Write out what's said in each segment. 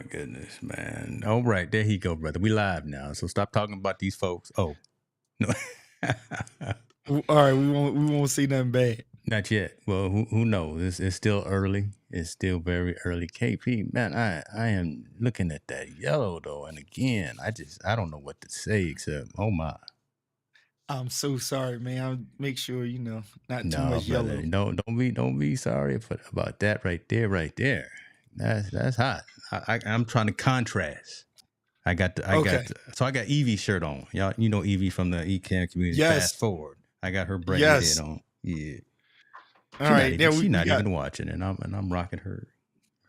goodness, man. All right, there he go, brother. We live now, so stop talking about these folks. Oh, no. All right, we won't see nothing bad. Not yet. Well, who knows? It's still early. It's still very early. KP, man, I am looking at that yellow though, and again, I don't know what to say except, oh my. I'm so sorry, man. I'll make sure not too No, much brother, yellow. don't be sorry about that right there. That's hot. I'm trying to contrast. I got Okay. so I got Evie shirt on. Y'all, you know Evie from the ECAM community. Yes. Fast forward. I got her braided Yes. on. Yeah. All right. Now She's not got even watching, and I'm rocking her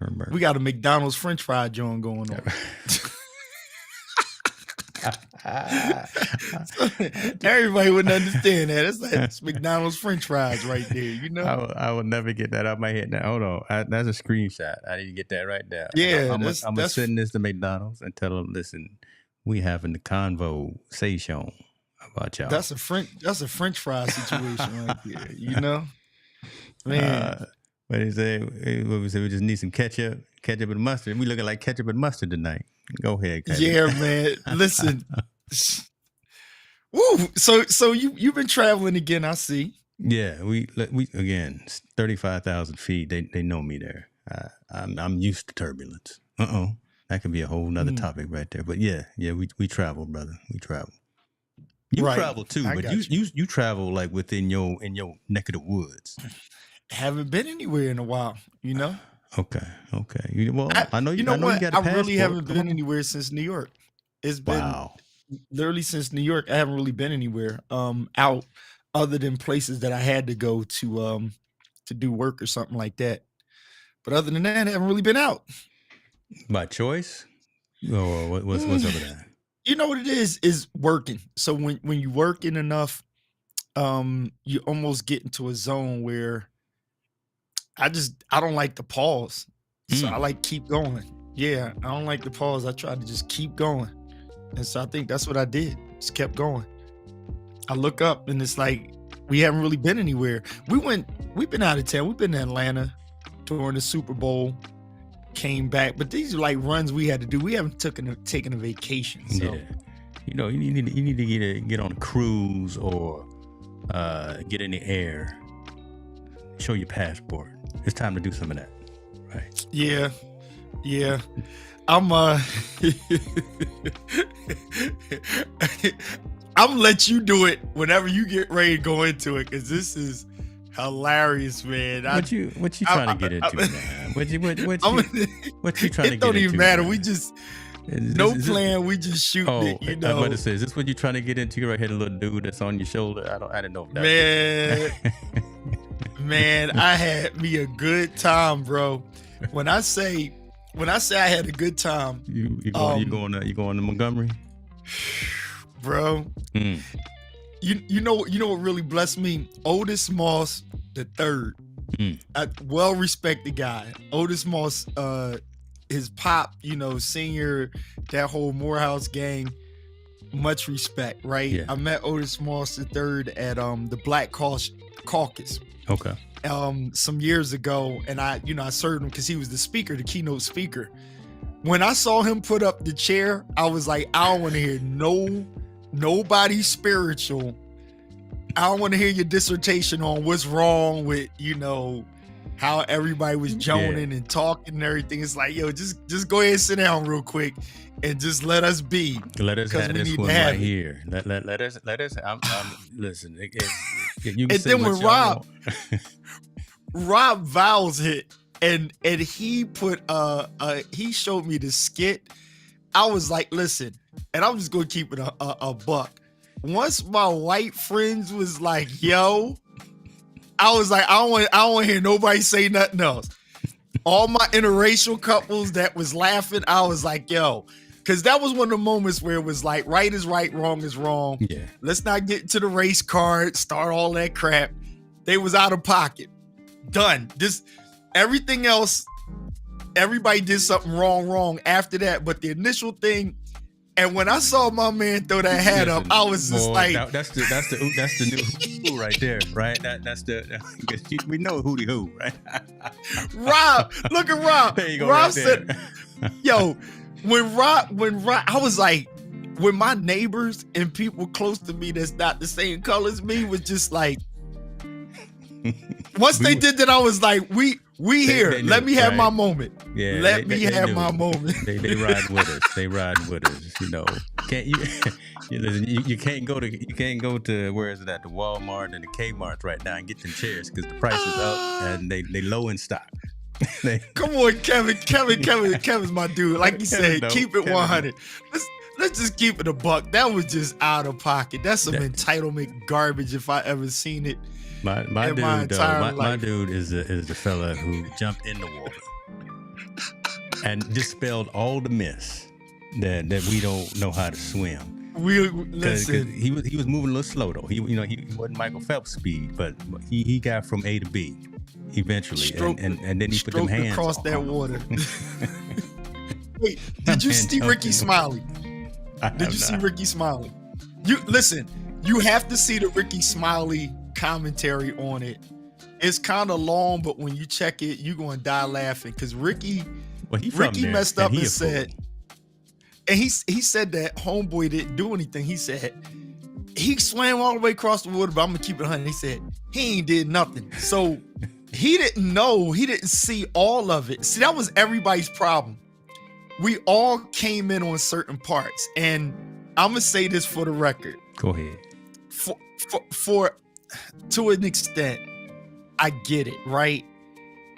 merch. we got a McDonald's French fry joint going on. Everybody wouldn't understand that. It's McDonald's French fries right there. I will never get that out of my head. Now, hold on. That's a screenshot. I need to get that right now. Yeah, I'm gonna send this to McDonald's and tell them, listen, we having the convo session about y'all. That's a French fry situation right there. Man. What did he say? What we say? We just need some ketchup and mustard. We looking like ketchup and mustard tonight. Go ahead, Kevin. Yeah, man. Listen. Woo! So you've been traveling again, I see. Yeah, we again 35,000 feet. They know me there. I'm used to turbulence. That could be a whole nother topic right there. But yeah, we travel, brother. We travel. You travel too, but you travel like within your neck of the woods. Haven't been anywhere in a while, Okay. I know you. You know what? You got a passport. I really haven't been anywhere since New York. It's been literally since New York. I haven't really been anywhere out other than places that I had to go to do work or something like that. But other than that, I haven't really been out. By choice? Or what's up with that? You know what it is working. So when you working enough, you almost get into a zone where I don't like to pause. So I like keep going. Yeah, I don't like to pause. I try to just keep going. And so I think that's what I did. Just kept going. I look up and it's like we haven't really been anywhere. We've been out of town. We've been to Atlanta during the Super Bowl, came back. But these are like runs we had to do. We haven't taken a vacation. So yeah. You need to get on a cruise or get in the air. Show your passport. It's time to do some of that, right? Yeah. I'm gonna let you do it whenever you get ready to go into it, because this is hilarious, man. What you trying to get into, man? What you trying to get into? It don't even matter. Man? We just plan. We just shoot it. I'm about to say, is this what you trying to get into right here? The little dude that's on your shoulder. I didn't know if that Man, I had me a good time, bro. When I say I had a good time, you going to Montgomery, bro. You know what really blessed me? Otis Moss the third, a well-respected guy. Otis Moss, his pop, senior, that whole Morehouse gang, much respect, right? Yeah. I met Otis Moss the third at the Black Caucus. Okay. Some years ago, and I served him because he was the keynote speaker. When I saw him put up the chair, I was like, I don't want to hear nobody spiritual. I don't want to hear your dissertation on what's wrong with, how everybody was joning and talking and everything. It's like, yo, just go ahead and sit down real quick and just let us be. Let us have this one right here. Let us. Listen. You can and then when Rob Vowles hit and he put he showed me the skit. I was like, listen, and I'm just gonna keep it a buck. Once my white friends was like, yo, I was like, I don't want to hear nobody say nothing else. All my interracial couples that was laughing, I was like, yo, because that was one of the moments where it was like, right is right, wrong is wrong. Yeah. Let's not get into the race card, start all that crap. They was out of pocket. Done. Everything else, everybody did something wrong after that. But the initial thing, And when I saw my man throw that hat up, I was just like, that's the new who right there, right? That's we know Hootie Who, right? Rob, look at Rob. There you go, Rob right said, there. yo, when Rob, I was like, when my neighbors and people close to me that's not the same color as me was just like, once they did that, I was like, we here. They knew, let me have right? my moment. Yeah, let me have knew. my moment. They ride with us. They ride with us. You know, can't you? You can't go to where is it at, the Walmart and the Kmart right now and get them chairs because the price is up and they low in stock. Come on, Kevin's my dude. Like you said, keep it 100. Let's just keep it a buck. That was just out of pocket. That's some entitlement garbage if I ever seen it. My dude is the fella who jumped in the water and dispelled all the myths that we don't know how to swim. Listen. He was moving a little slow though. He wasn't Michael Phelps speed, but he got from A to B eventually, and then he put them hands across that water. Wait, did you see Ricky Smiley? Did you see Ricky Smiley? You have to see the Ricky Smiley commentary on it. It's kind of long, but when you check it, you're going to die laughing because Ricky messed up and said, and he said that homeboy didn't do anything. He said he swam all the way across the water, but I'm gonna keep it 100. He said he ain't did nothing, so he didn't know. He didn't see all of it. See, that was everybody's problem. We all came in on certain parts, and I'm gonna say this for the record. Go ahead. For to an extent, I get it, right?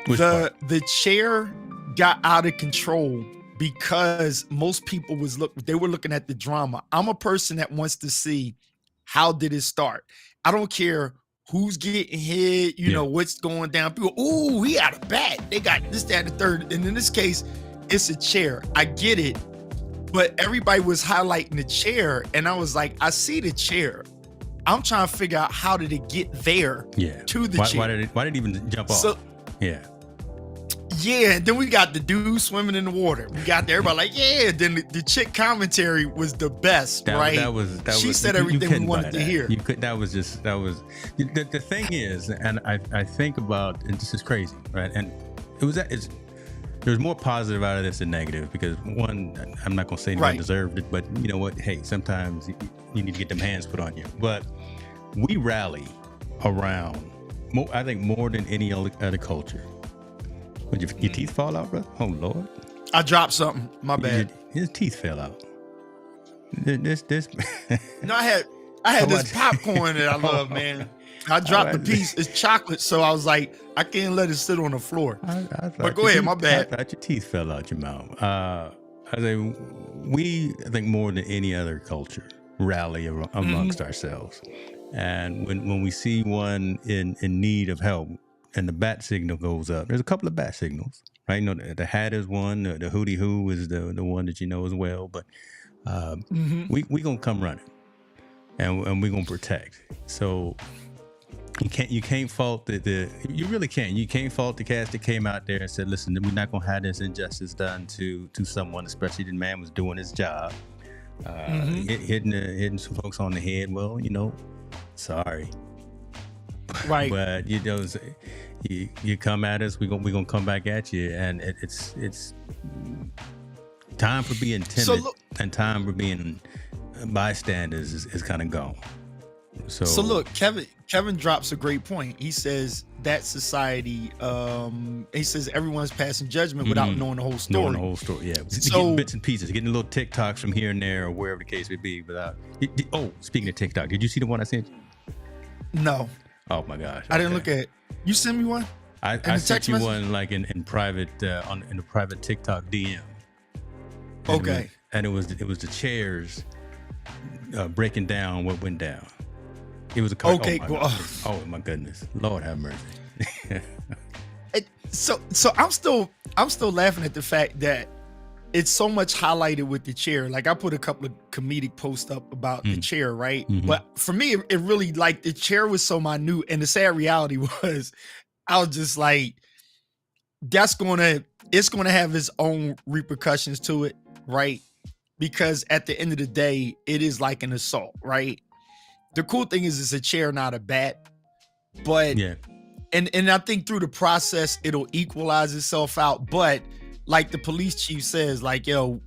The chair got out of control because most people they were looking at the drama. I'm a person that wants to see how did it start. I don't care who's getting hit, you know, what's going down. People, ooh, he out of bat. They got this, that, and the third. And in this case, it's a chair. I get it. But everybody was highlighting the chair. And I was like, I see the chair. I'm trying to figure out how did it get there to the chair. Why did it even jump off? Yeah, and then we got the dude swimming in the water. We got there, everybody like, yeah. Then the chick commentary was the best, right? She said everything we wanted to hear. That was the thing is, and I think about, and this is crazy, right? And there's more positive out of this than negative because one, I'm not gonna say anyone deserved it, but you know what? Hey, sometimes you need to get them hands put on you. But we rally around, I think, more than any other culture. Would your teeth fall out, bro? Oh Lord! I dropped something. My bad. His teeth fell out. This. No, I had this popcorn that I love, man. I dropped the piece. It's chocolate, so I was like, I can't let it sit on the floor. But go ahead, my bad. I thought your teeth fell out your mouth. I think more than any other culture, rally amongst ourselves, and when we see one in need of help. And the bat signal goes up. There's a couple of bat signals, right? You know, the hat is one. The Hootie Who is the one that you know as well. But we gonna come running, and we gonna protect. So you can't fault you really can't. You can't fault the cast that came out there and said, listen, we're not gonna have this injustice done to someone, especially the man was doing his job, hitting some folks on the head. Well, you know, sorry. Right, but you know, you come at us, we're gonna come back at you, and it's time for being timid and time for being bystanders is kind of gone. So look, Kevin drops a great point. He says that society, he says everyone's passing judgment without knowing the whole story. Knowing the whole story, yeah. So, getting bits and pieces, getting little TikToks from here and there or wherever the case may be. Without speaking of TikTok, did you see the one I sent you? No. Oh my gosh! I didn't look at it. You sent me one. I sent you one like in private in the private TikTok DM. And it was the chairs breaking down what went down. It was a oh my goodness, Lord have mercy. So I'm still laughing at the fact that it's so much highlighted with the chair. Like I put a couple of comedic posts up about the chair, right? But for me, it really, like, the chair was so minute, and the sad reality was, I was just like, it's gonna have its own repercussions to it, right? because at the end of the day, it is like an assault, right? The cool thing is it's a chair, not a bat. But Yeah. and I think through the process, it'll equalize itself out. But like the police chief says, like, yo,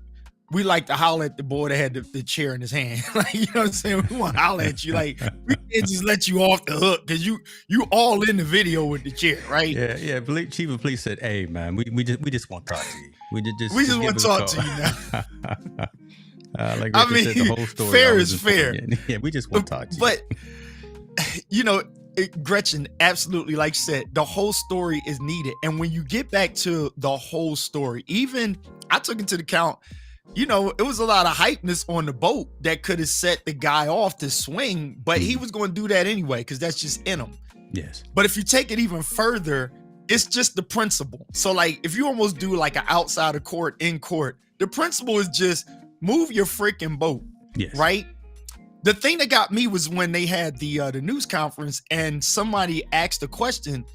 we like to holler at the boy that had the chair in his hand. Like, you know what I'm saying? We want to holler at you. Like, we can't just let you off the hook because you all in the video with the chair, right? Yeah. Chief of police said, "Hey, man, we just want to talk to you. We just want to talk to you now." Like I Richard mean, said, the whole story fair is fair. Yeah, we just want to talk to you. But you know, Gretchen, absolutely, like you said, the whole story is needed. And when you get back to the whole story, even I took into account, you know, it was a lot of hypeness on the boat that could have set the guy off to swing, but he was going to do that anyway because that's just in him. Yes. But if you take it even further, it's just the principle. So like if you almost do like an outside of court, in court, the principle is just move your freaking boat. Yes. Right? The thing that got me was when they had the news conference and somebody asked the question,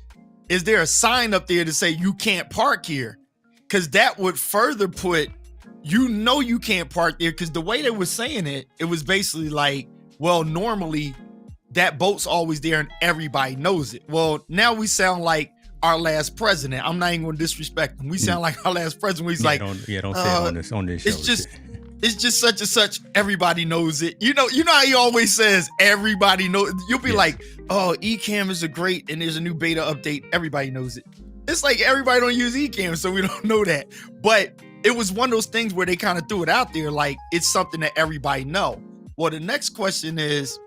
is there a sign up there to say you can't park here? Because that would further put, you can't park there, because the way they were saying it, it was basically like, well, normally that boat's always there and everybody knows it. Well, now we sound like our last president. I'm not even going to disrespect him. We sound like our last president. He's like, don't say it on this show. It's just such and such. Everybody knows it. You know how he always says everybody knows. You'll be like, oh, eCameras are great, and there's a new beta update. Everybody knows it. It's like everybody don't use eCameras, so we don't know that. But it was one of those things where they kind of threw it out there like it's something that everybody know. Well, the next question is,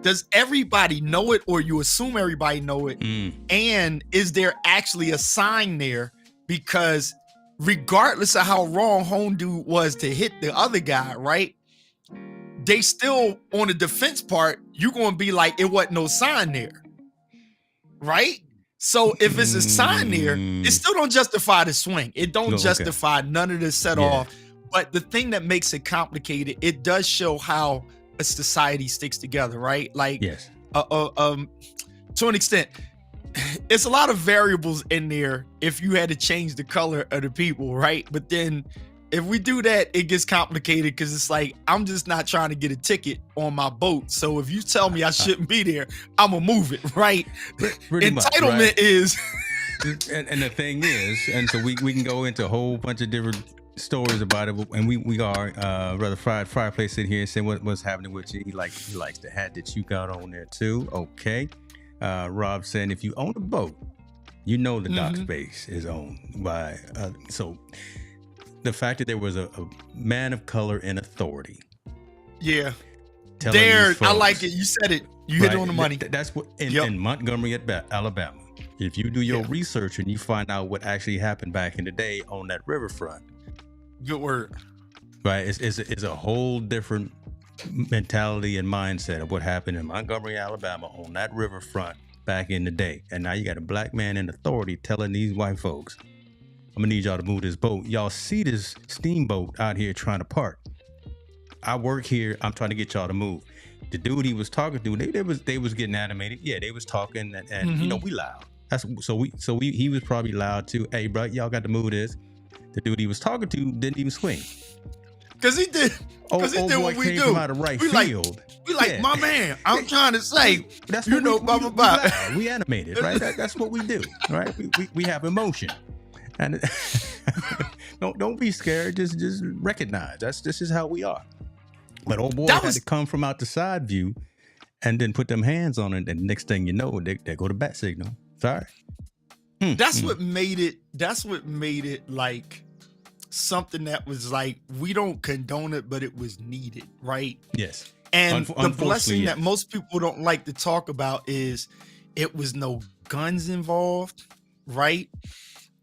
does everybody know it, or you assume everybody know it? And is there actually a sign there? Because regardless of how wrong Hondu was to hit the other guy, right? They still, on the defense part, you're going to be like, it wasn't no sign there, right? So if it's a sign there, it still don't justify the swing. It don't justify none of the set off. But the thing that makes it complicated, it does show how a society sticks together, right? Like, to an extent, it's a lot of variables in there if you had to change the color of the people, right? But then if we do that, it gets complicated because it's like, I'm just not trying to get a ticket on my boat. So if you tell me I shouldn't be there, I'm going to move it, right? Entitlement much, right? Is... and the thing is, and so we can go into a whole bunch of different stories about it, and we are Brother Fireplace sitting here saying what's happening with you. He likes the hat that you got on there too. Okay. Rob saying if you own a boat, you know the dock space is owned by so the fact that there was a man of color in authority. Yeah. There, I like it. You said it. You hit it on the money. That's what in Montgomery, Alabama. If you do your research and you find out what actually happened back in the day on that riverfront. Good word. Right. It's a whole different mentality and mindset of what happened in Montgomery, Alabama on that riverfront back in the day. And now you got a black man in authority telling these white folks, I'm gonna need y'all to move this boat. Y'all see this steamboat out here trying to park. I work here. I'm trying to get y'all to move. The dude he was talking to, they was getting animated. Yeah, they was talking and you know, we loud. He was probably loud too. Hey, bro, y'all got to move this. The dude he was talking to didn't even swing. Cause he did. Cause he did what we do. From out of right field. We like my man. I'm trying to say. That's you know, blah blah blah. We animated, right? That's what we do, right? We have emotion, and don't be scared. Just recognize this is how we are. But old boy had to come from out the side view, and then put them hands on it, and next thing you know, they go to bat signal. Sorry. That's what made it. That's what made it like something that was like, we don't condone it, but it was needed, right? Yes. And the blessing that most people don't like to talk about is it was no guns involved, right?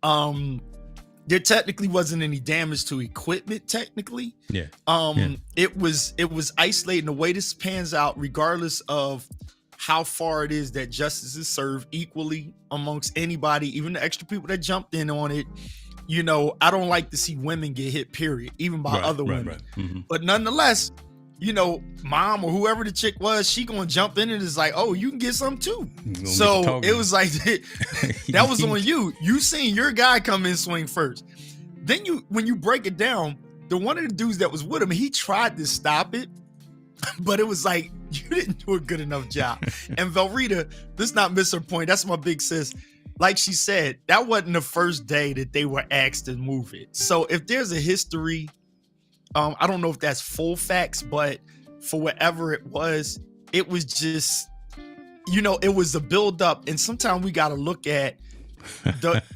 There technically wasn't any damage to equipment, technically. Yeah. It was isolated. The way this pans out, regardless of how far it is that justice is served equally amongst anybody, even the extra people that jumped in on it. You know, I don't like to see women get hit, period, even by other women. Right. Mm-hmm. But nonetheless, you know, mom or whoever the chick was, she gonna jump in and is like, oh, you can get some too. So it was like, that was on you. You seen your guy come in swing first. Then when you break it down, the one of the dudes that was with him, he tried to stop it, but it was like, you didn't do a good enough job. And Velrita, let's not miss her point. That's my big sis. Like she said, that wasn't the first day that they were asked to move it. So if there's a history, I don't know if that's full facts, but for whatever it was just, it was a buildup. And sometimes we got to look at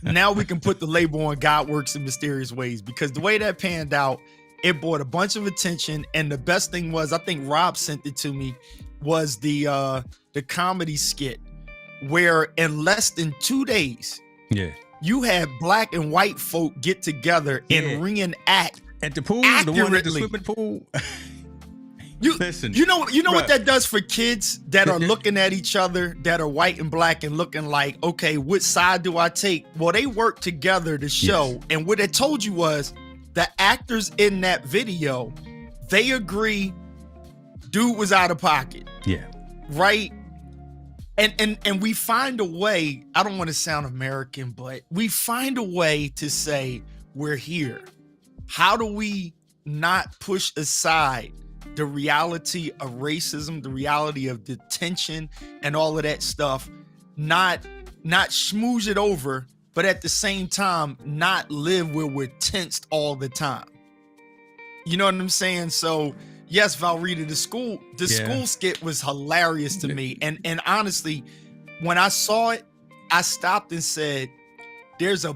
now we can put the label on God works in mysterious ways, because the way that panned out, it brought a bunch of attention. And the best thing was, I think Rob sent it to me, was the comedy skit where in less than 2 days, you had black and white folk get together and reenact at the pool, accurately. the one at the swimming pool. Listen, you know what that does for kids that are looking at each other, that are white and black and looking like, okay, which side do I take? Well, they work together to show. And what it told you was the actors in that video, they agree dude was out of pocket. Yeah. Right? And we find a way, I don't want to sound American, but we find a way to say we're here. How do we not push aside the reality of racism, the reality of detention and all of that stuff, not schmooze it over, but at the same time, not live where we're tensed all the time. You know what I'm saying? So yes, Valrita, the school skit was hilarious to me. And honestly, when I saw it, I stopped and said, there's a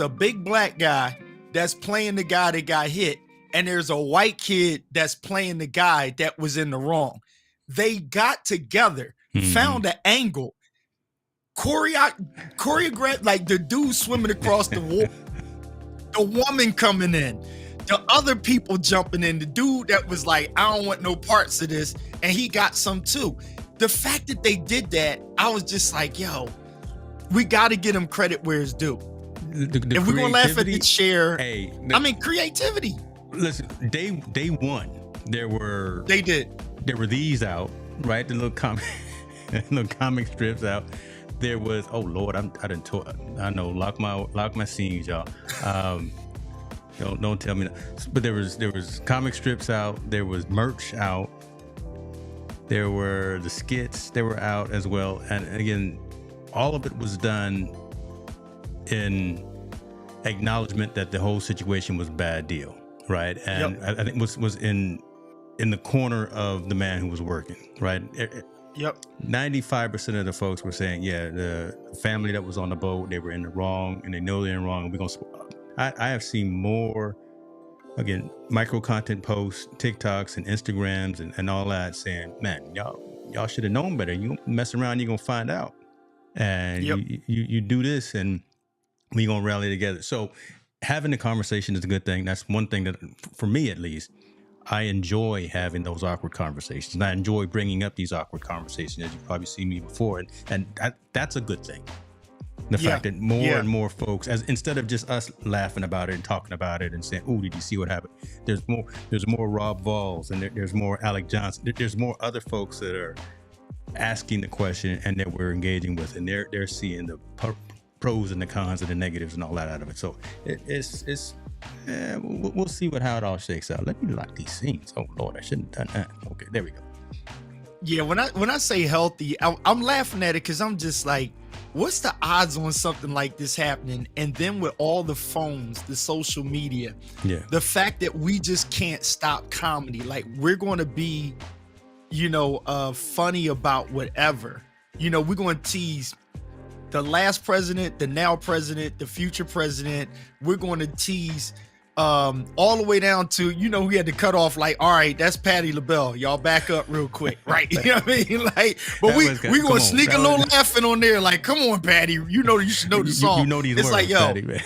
big black guy that's playing the guy that got hit, and there's a white kid that's playing the guy that was in the wrong. They got together, found an angle, choreographed, like the dude swimming across the water, the woman coming in, the other people jumping in, the dude that was like, I don't want no parts of this, and he got some too. The fact that they did that, I was just like, yo, we got to get them credit where it's due. If we're gonna laugh at the chair, creativity. Listen, day one, there were these out, right? The little comic strips out. There was, oh Lord, I know, lock my scenes, y'all. Don't tell me that. But there was comic strips out. There was merch out. There were the skits. They were out as well. And again, all of it was done in acknowledgement that the whole situation was a bad deal, right? And I think was in the corner of the man who was working, right? 95% of the folks were saying, yeah, the family that was on the boat, they were in the wrong, and they know they're in the wrong. And we're gonna. I have seen more, again, micro content posts, TikToks and Instagrams and all that saying, man, y'all should have known better. You mess around, you're gonna find out. And you do this and we gonna rally together. So having the conversation is a good thing. That's one thing that, for me at least, I enjoy having those awkward conversations. And I enjoy bringing up these awkward conversations, as you've probably seen me before. And that's a good thing. The fact that more and more folks, instead of just us laughing about it and talking about it and saying, "Oh, did you see what happened?" There's more Rob Valls, and there's more Alec Johnson. There's more other folks that are asking the question and that we're engaging with, and they're seeing the pros and the cons and the negatives and all that out of it. So we'll see how it all shakes out. Let me lock these scenes. Oh Lord, I shouldn't have done that. Okay, there we go. Yeah, when I say healthy, I'm laughing at it because I'm just like, what's the odds on something like this happening? And then with all the phones, the social media, the fact that we just can't stop comedy. Like, we're going to be, funny about whatever. We're going to tease the last president, the now president, the future president. We're going to tease all the way down to, we had to cut off, like, all right, that's Patti LaBelle. Y'all back up real quick, right? You know what I mean? Like, but we going to sneak a little laughing on there, like, come on, Patti, you should know the song. You know these it's words, like, yo, Patty, man.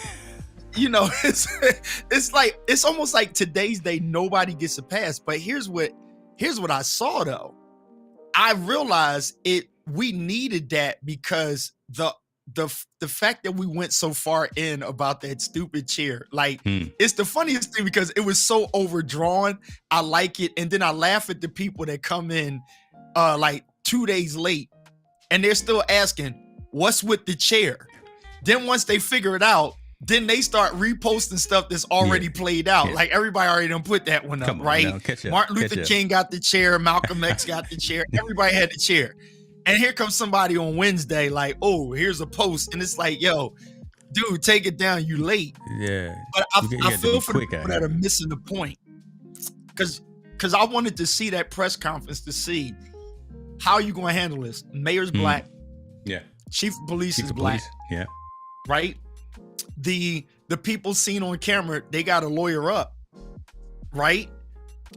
It's like, it's almost like today's day, nobody gets a pass. But here's what I saw, though. I realized we needed that because the fact that we went so far in about that stupid chair, like, it's the funniest thing because it was so overdrawn. I like it. And then I laugh at the people that come in like 2 days late and they're still asking, what's with the chair? Then once they figure it out, then they start reposting stuff that's already played out. Like everybody already done put that one up, right? Martin Luther King got the chair, Malcolm X got the chair, everybody had the chair. And here comes somebody on Wednesday, like, oh, here's a post. And it's like, yo, dude, take it down, you late. Yeah. But I feel for the people that are missing the point. Because I wanted to see that press conference to see how are you going to handle this. Mayor's black. Yeah. Chief of police is black. Yeah. Right? The people seen on camera, they got a lawyer up. Right?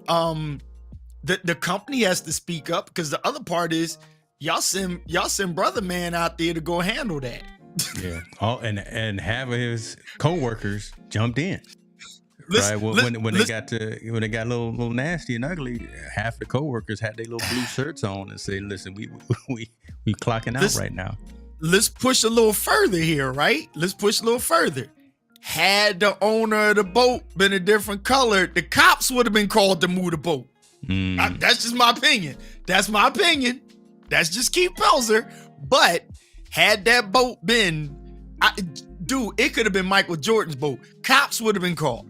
The company has to speak up, because the other part is y'all send brother man out there to go handle that. Yeah. And half of his co-workers jumped in. Right. When they got a little nasty and ugly, half the co-workers had their little blue shirts on and say, listen, we clocking out right now. Let's push a little further here, right? Let's push a little further. Had the owner of the boat been a different color, the cops would have been called to move the boat. That's just my opinion. That's just Keith Pelzer. But had that boat been, it could have been Michael Jordan's boat. Cops would have been called.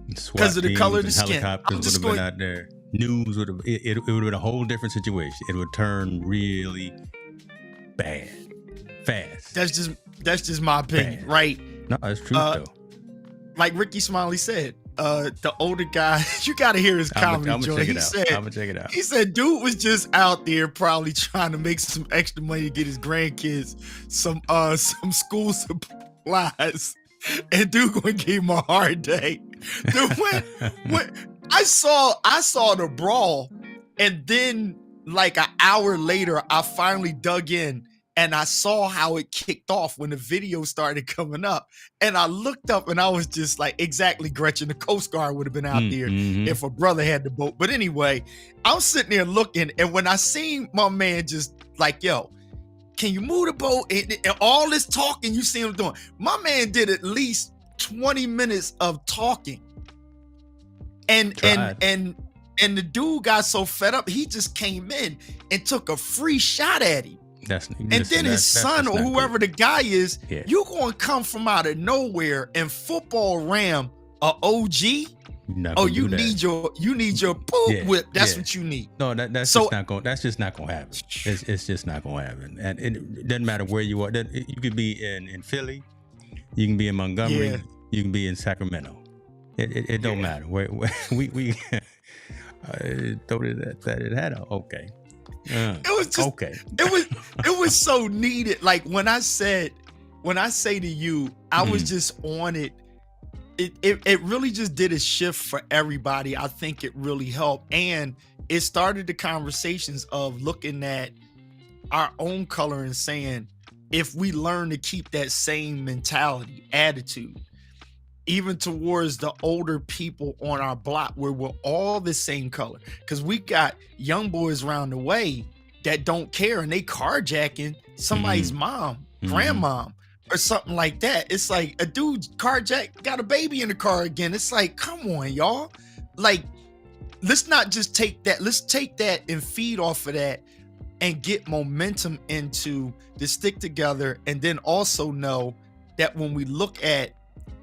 Because of the color of the skin. Helicopters would have been out there. News would have, it would have been a whole different situation. It would turn really bad, fast. That's just my opinion, right? No, it's true though. Like Ricky Smiley said, the older guy, you got to hear his comedy joint. I'm gonna check it out. He said, dude was just out there probably trying to make some extra money to get his grandkids some school supplies. And dude gonna give him a hard day. Dude, when I saw the brawl, and then like an hour later, I finally dug in and I saw how it kicked off when the video started coming up. And I looked up and I was just like, exactly, Gretchen, the Coast Guard would have been out there if a brother had the boat. But anyway, I was sitting there looking, and when I seen my man just like, yo, can you move the boat? And all this talking you see him doing. My man did at least 20 minutes of talking. And the dude got so fed up, he just came in and took a free shot at him. Then his son or whoever the guy is, you gonna come from out of nowhere and football ram a OG? You need your boob whip. That's what you need. No, that's just not gonna happen. It's just not gonna happen. And it doesn't matter where you are. You could be in Philly, you can be in Montgomery, you can be in Sacramento. It don't matter. We thought that it had okay. It was just okay. It was so needed. Like when I say to you, I was just on it. It really just did a shift for everybody. I think it really helped. And it started the conversations of looking at our own color and saying, if we learn to keep that same mentality, attitude, even towards the older people on our block where we're all the same color. Because we got young boys around the way that don't care, and they carjacking somebody's mom, grandmom, or something like that. It's like a dude carjacked, got a baby in the car again. It's like, come on, y'all. Like, let's not just take that. Let's take that and feed off of that and get momentum into the stick together. And then also know that when we look at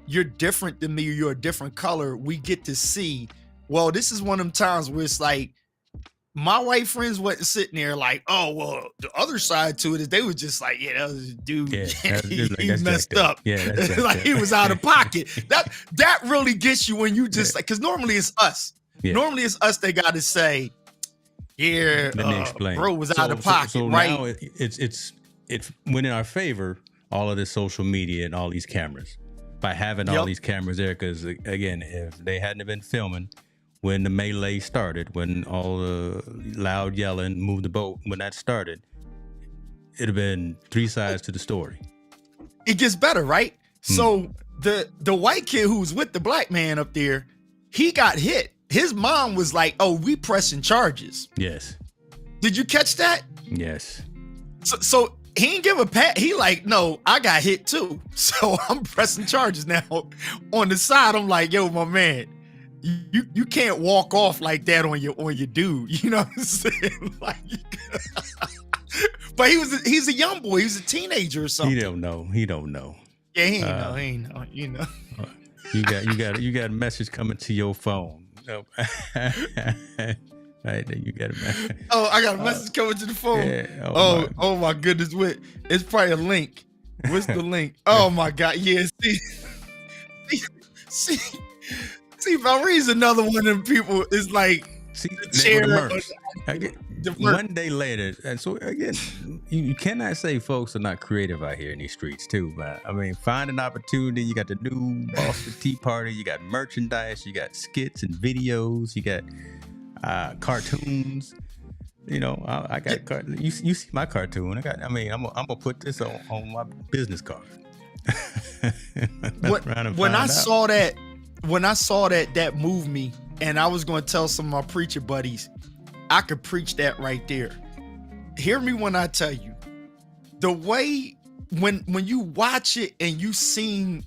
you're different than me or you're a different color, we get to see, well, this is one of them times where it's like, my white friends wasn't sitting there like, oh, well, the other side to it is they were just like, yeah, that was a dude. He messed up. Yeah, that's like he was out of pocket. That really gets you when you just like, because normally it's us. Yeah. Normally it's us that got to say, yeah, bro was out of pocket, so right? Now it's went in our favor, all of this social media and all these cameras. By having all these cameras there, because again, if they hadn't been filming when the melee started, when all the loud yelling, move the boat, when that started, it'd have been three sides to the story. It gets better, right? So the white kid who was with the black man up there, he got hit. His mom was like, oh, we pressing charges. Yes. Did you catch that? Yes. So he didn't give a pat. He like, no, I got hit too. So I'm pressing charges now. On the side, I'm like, yo, my man, you can't walk off like that on your dude. You know what I'm saying? Like, but he's a young boy. He was a teenager or something. He don't know. Yeah, he Uh, ain't know, you know. you got a message coming to your phone. Nope. Right there, you got a message. Oh, I got a message coming to the phone. Yeah. Oh my goodness, it's probably a link. What's the link? Oh my God, yeah. See, if I read another one of them people, it's like See, the they chair. were the mercs. One day later, and so again, you cannot say folks are not creative out here in these streets too. But I mean, find an opportunity. You got the new Boston Tea Party. You got merchandise. You got skits and videos. You got cartoons. You know, I got you see my cartoon. I'm gonna put this on my business card. When I saw that moved me, and I was going to tell some of my preacher buddies, I could preach that right there. Hear me when I tell you, the way when you watch it and you seen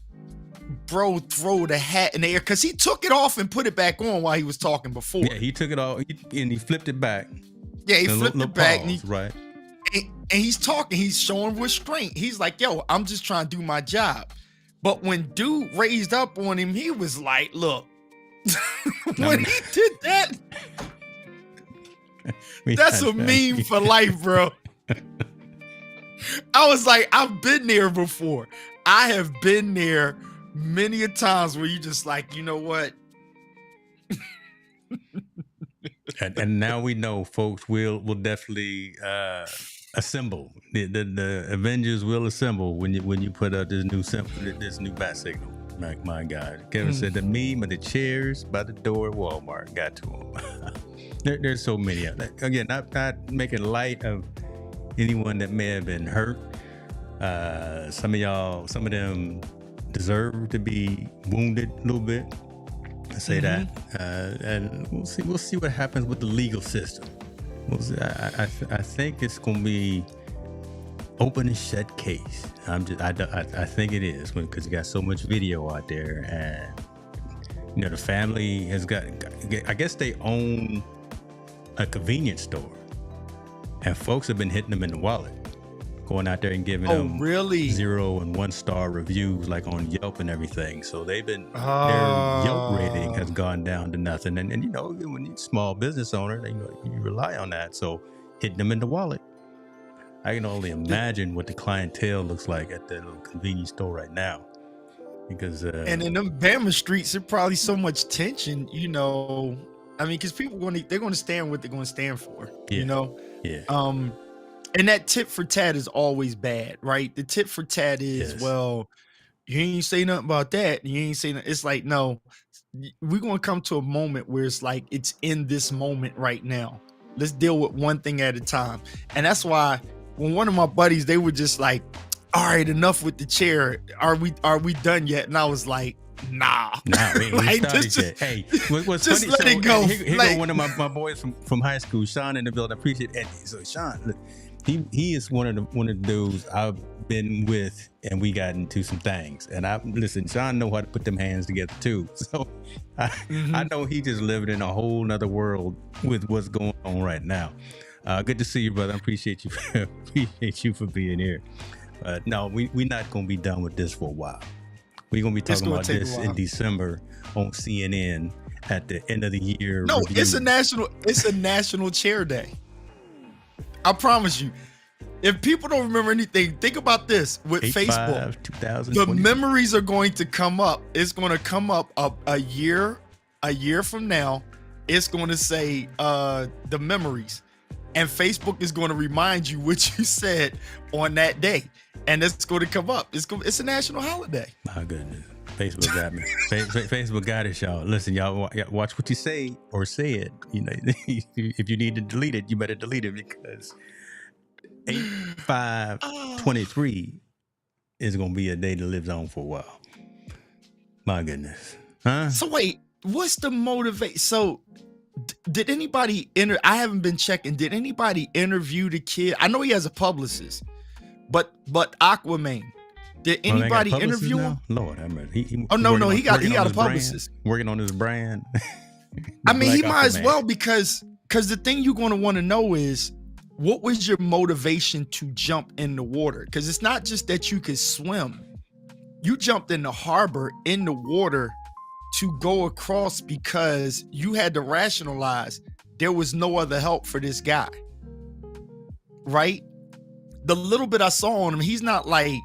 bro throw the hat in the air, because he took it off and put it back on while he was talking before. Yeah, he took it off and he flipped it back. Yeah, he flipped it back. Pause, right. And he's talking, he's showing restraint. He's like, yo, I'm just trying to do my job. But when dude raised up on him, he was like, look, when he did that, that's a meme for life, bro. I was like, I've been there before. I have been there many a times where you just like, you know what? And now we know, folks will definitely assemble. The Avengers will assemble when you put out this new bat signal. My God, Kevin said the meme of the chairs by the door at Walmart got to him. There's so many. Again, not making light of anyone that may have been hurt. Some of them deserve to be wounded a little bit. I say that, and we'll see what happens with the legal system. I think it's gonna be open and shut case. I think it is, because you got so much video out there, and the family has got. I guess they own a convenience store, and folks have been hitting them in the wallet, going out there and giving them 0 and 1 star reviews, like on Yelp and everything. So they've been their Yelp rating has gone down to nothing. And when you're a small business owner, you rely on that. So hitting them in the wallet. I can only imagine what the clientele looks like at the little convenience store right now. Because and in them Bama streets, there's probably so much tension, I mean, because people they're going to stand what they're going to stand for, Yeah. And that tit for tat is always bad, right? The tit for tat is, well, you ain't say nothing about that. You ain't say nothing. It's like, no, we're going to come to a moment where it's like, it's in this moment right now. Let's deal with one thing at a time. And that's why when one of my buddies, they were just like, all right, enough with the chair. Are we done yet? And I was like, nah. Like, hey, what's just funny? Let it go. Here go one of my boys from high school, Sean, in the building. I appreciate it. So Sean, look, he is one of the dudes I've been with, and we got into some things. And listen, Sean know how to put them hands together too. So I know he just living in a whole nother world with what's going on right now. Good to see you, brother. I appreciate you for being here. No, we're not gonna be done with this for a while. We're gonna be talking about this in December on CNN at the end of the year. No, review. it's a national chair day. I promise you. If people don't remember anything, think about this with Facebook. The memories are going to come up. It's going to come up a year from now. It's going to say the memories, and Facebook is going to remind you what you said on that day, and it's going to come up. It's a national holiday. My goodness, Facebook got me. Facebook got it, y'all. Listen, y'all watch what you say or say it. If you need to delete it, you better delete it, because 8/5/23 is gonna be a day that lives on for a while. My goodness, huh? So wait, what's the motivation? So did anybody I haven't been checking. Did anybody interview the kid? I know he has a publicist, but Aquaman. Did anybody interview him? Lord, he no, he got a publicist working on his brand. I mean, he might as well, because the thing you're going to want to know is, what was your motivation to jump in the water? Because it's not just that you could swim. You jumped in the harbor in the water to go across because you had to rationalize there was no other help for this guy, right? The little bit I saw on him, he's not like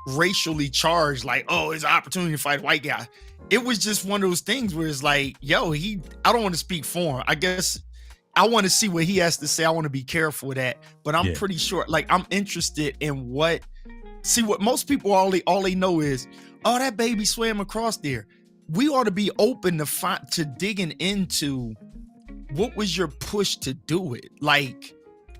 racially charged, like, oh, it's an opportunity to fight a white guy. It was just one of those things where it's like, yo, I don't want to speak for him. I guess I want to see what he has to say. I want to be careful with that. But I'm pretty sure, like, I'm interested in what most people, all they know is, oh, that baby swam across there. We ought to be open to digging into what was your push to do it. Like,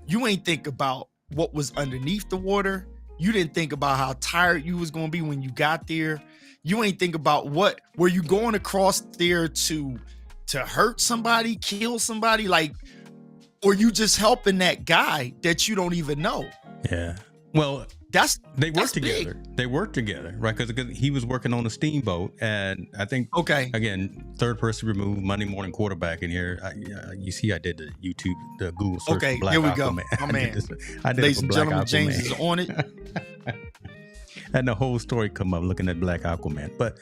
you ain't think about what was underneath the water. You didn't think about how tired you was going to be when you got there. You ain't think about were you going across there to hurt somebody, kill somebody, like, or you just helping that guy that you don't even know? Yeah. Well, they work together. Big. They work together, right? Because he was working on a steamboat, and I think, again, third person removed, Monday morning quarterback in here. You see, I did the Google search. Okay, for Black here we Aquaman. go. My man. I did Ladies and gentlemen, Aquaman. James is on it. And the whole story come up looking at Black Aquaman. But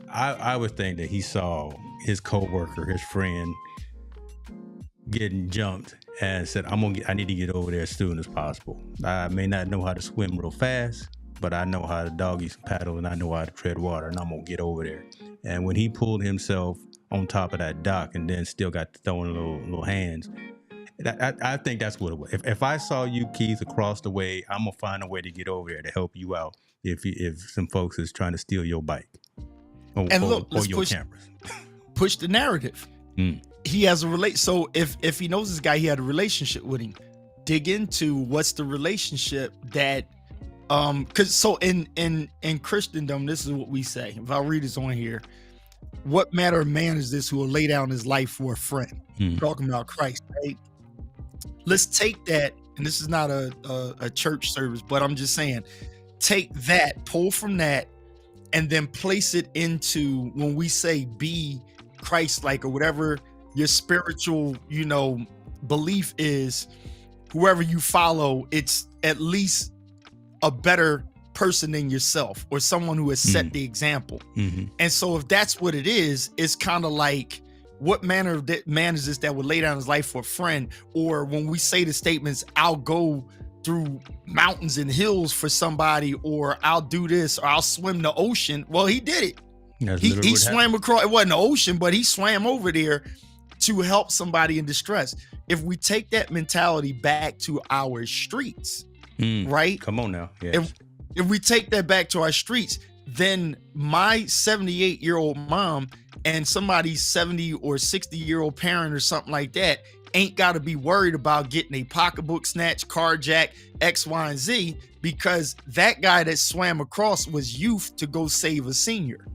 I would think that he saw his coworker, his friend, getting jumped and said, I need to get over there as soon as possible. I may not know how to swim real fast, but I know how to doggy paddle and I know how to tread water, and I'm gonna get over there. And when he pulled himself on top of that dock and then still got throwing little hands, I think that's what it was. If I saw you, Keith, across the way, I'm gonna find a way to get over there to help you out if some folks is trying to steal your bike or your cameras. Push the narrative. He has so if he knows this guy, he had a relationship with him. Dig into what's the relationship that because so in Christendom, this is what we say. If I read this on here, what manner of man is this who will lay down his life for a friend? Talking about Christ, right? Let's take that, and this is not a church service, but I'm just saying, take that, pull from that, and then place it into when we say be Christ-like or whatever your spiritual, belief is. Whoever you follow, it's at least a better person than yourself or someone who has set the example. And so if that's what it is, it's kind of like, what manner of man is this that would lay down his life for a friend? Or when we say the statements, I'll go through mountains and hills for somebody, or I'll do this, or I'll swim the ocean. Well, he did it. He swam across. It wasn't the ocean, but he swam over there to help somebody in distress. If we take that mentality back to our streets, right? Come on now. Yes. If we take that back to our streets, then my 78-year-old mom and somebody's 70 or 60-year-old parent or something like that ain't got to be worried about getting a pocketbook snatched, carjacked, X, Y, and Z, because that guy that swam across was youth to go save a senior.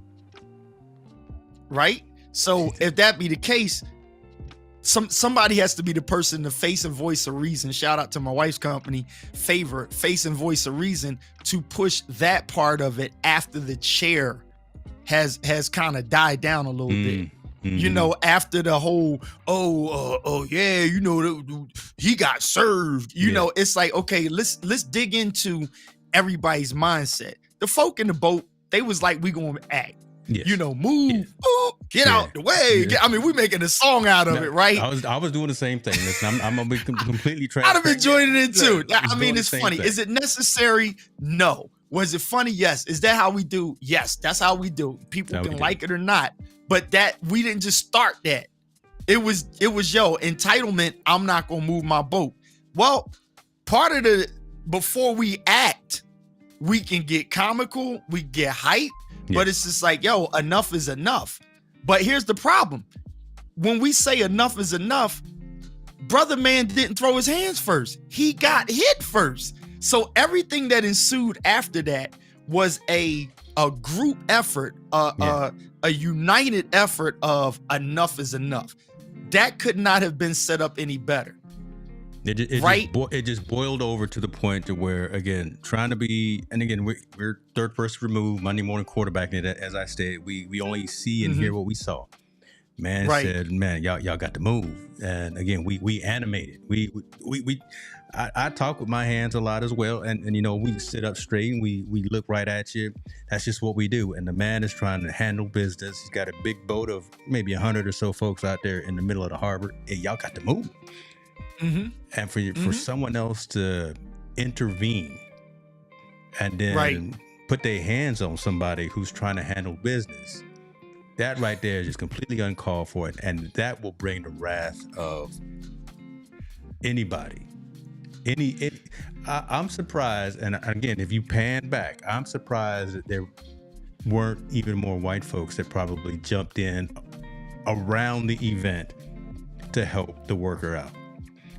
Right? So if that be the case, somebody has to be the person, the face and voice of reason. Shout out to my wife's company, Favor, face and voice of reason, to push that part of it after the chair has kind of died down a little bit. After the whole, he got served. It's like, okay, let's dig into everybody's mindset. The folk in the boat, they was like, we gonna act. Yes. Move, get out the way. Yeah. We making a song out of it, right? I was doing the same thing. Listen, I'm gonna be completely transparent. I'd have enjoyed it too. It's funny. Thing. Is it necessary? No. Was it funny? Yes. Is that how we do? Yes, that's how we do. People can like it or not, but that we didn't just start that. It was entitlement. I'm not gonna move my boat. Well, part of before we act, we can get comical, we get hype. But it's just like, enough is enough. But here's the problem. When we say enough is enough, brother man didn't throw his hands first. He got hit first. So everything that ensued after that was a group effort, a united effort of enough is enough. That could not have been set up any better. It just boiled over to the point to where, again, trying to be, and again, we're third person removed, Monday morning quarterback. And as I stated, we only see and hear what we saw. Man Right. said, "Man, y'all got to move." And again, we animated. We I talk with my hands a lot as well, and you know, we sit up straight and we look right at you. That's just what we do. And the man is trying to handle business. He's got a big boat of maybe 100 or so folks out there in the middle of the harbor. Hey, y'all got to move. Mm-hmm. And for someone else to intervene and then Right. put their hands on somebody who's trying to handle business, that right there is just completely uncalled for, and that will bring the wrath of anybody. I'm surprised, and again, if you pan back, I'm surprised that there weren't even more white folks that probably jumped in around the event to help the worker out.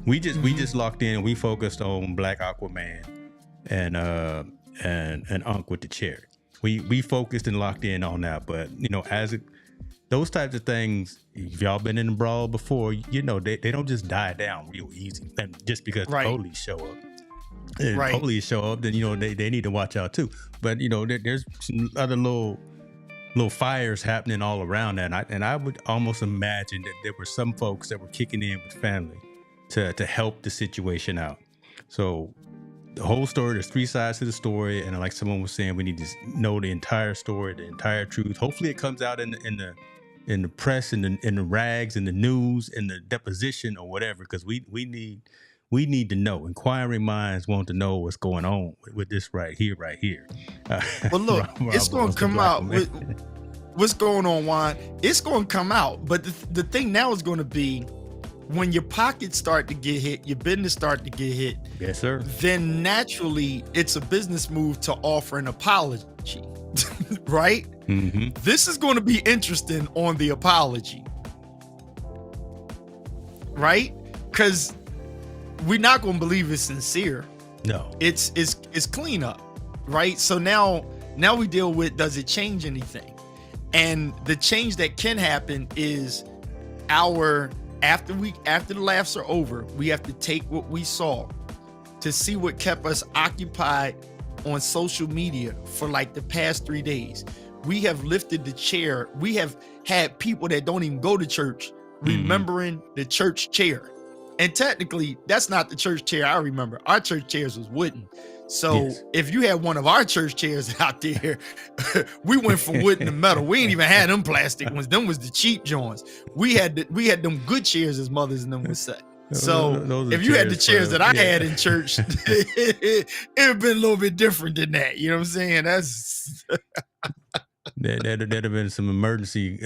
We just locked in and we focused on Black Aquaman and Unc with the chair. We focused and locked in on that, but you know, those types of things, if y'all been in a brawl before, you know, they don't just die down real easy. And just because the police show up, police show up, then you know they need to watch out too. But you know, there's some other little fires happening all around that, and I would almost imagine that there were some folks that were kicking in with family to help the situation out. So the whole story, there's 3 sides to the story, and like someone was saying, we need to know the entire story, the entire truth. Hopefully it comes out in the press, in the rags, in the news, in the deposition or whatever, because we need to know. Inquiring minds want to know what's going on with this right here. Well, look, it's going to come out. What's going on, Juan? It's going to come out. But the thing now is going to be, when your pockets start to get hit, your business start to get hit. Yes, sir. Then naturally, it's a business move to offer an apology, right? Mm-hmm. This is going to be interesting on the apology, right? Because we're not going to believe it's sincere. No, it's cleanup, right? So now we deal with, does it change anything? And the change that can happen is after the laughs are over, we have to take what we saw to see what kept us occupied on social media for like the past 3 days. We have lifted the chair. We have had people that don't even go to church remembering the church chair. And technically, that's not the church chair I remember. Our church chairs was wooden. So if you had one of our church chairs out there, we went from wood to metal. We ain't even had them plastic ones. Them was the cheap joints. We had them good chairs, as mothers and them would say. So if you had the chairs that I had in church, it would have been a little bit different than that. You know what I'm saying? That's There'd have been some emergency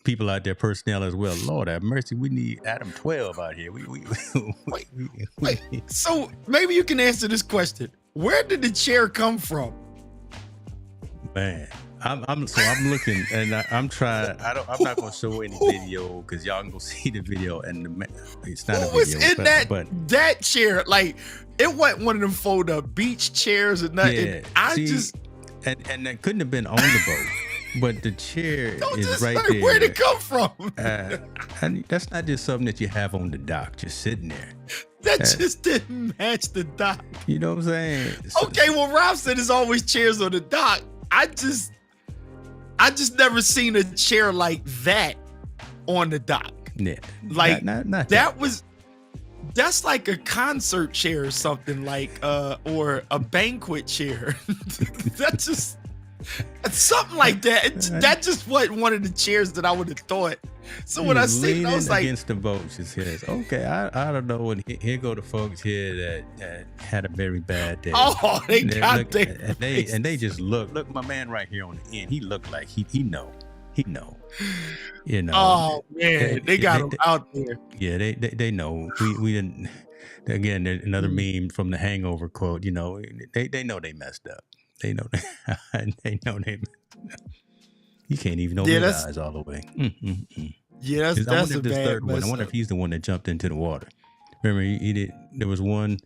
people out there, personnel as well. Lord have mercy, we need Adam 12 out here. Wait. So maybe you can answer this question: where did the chair come from? Man, I'm looking and I'm trying. I'm not going to show any video because y'all can go see the video, and it's not a video. Who was in that chair? Like, it wasn't one of them fold up beach chairs or nothing. Yeah, And that couldn't have been on the boat, but the chair is right there. Where'd it come from? And that's not just something that you have on the dock, just sitting there. That just didn't match the dock. You know what I'm saying? Okay, well, Rob said there's always chairs on the dock. I just never seen a chair like that on the dock. Yeah, like not that was. That's like a concert chair or something, like or a banquet chair. That's just something like that. That just wasn't one of the chairs that I would have thought. So when I seen it, I was like, against the boat, she says, "Okay, I don't know." And here go the folks here that had a very bad day. Oh, they just look. My man right here on the end, he looked like he know. You know. Oh man, they got him out there. Yeah, they know. We didn't. Again, another meme from the Hangover quote. You know, they know they messed up. They know they know they. You can't even open his eyes all the way. Yeah, that's a bad one. I wonder if he's the one that jumped into the water. Remember, he did. There was one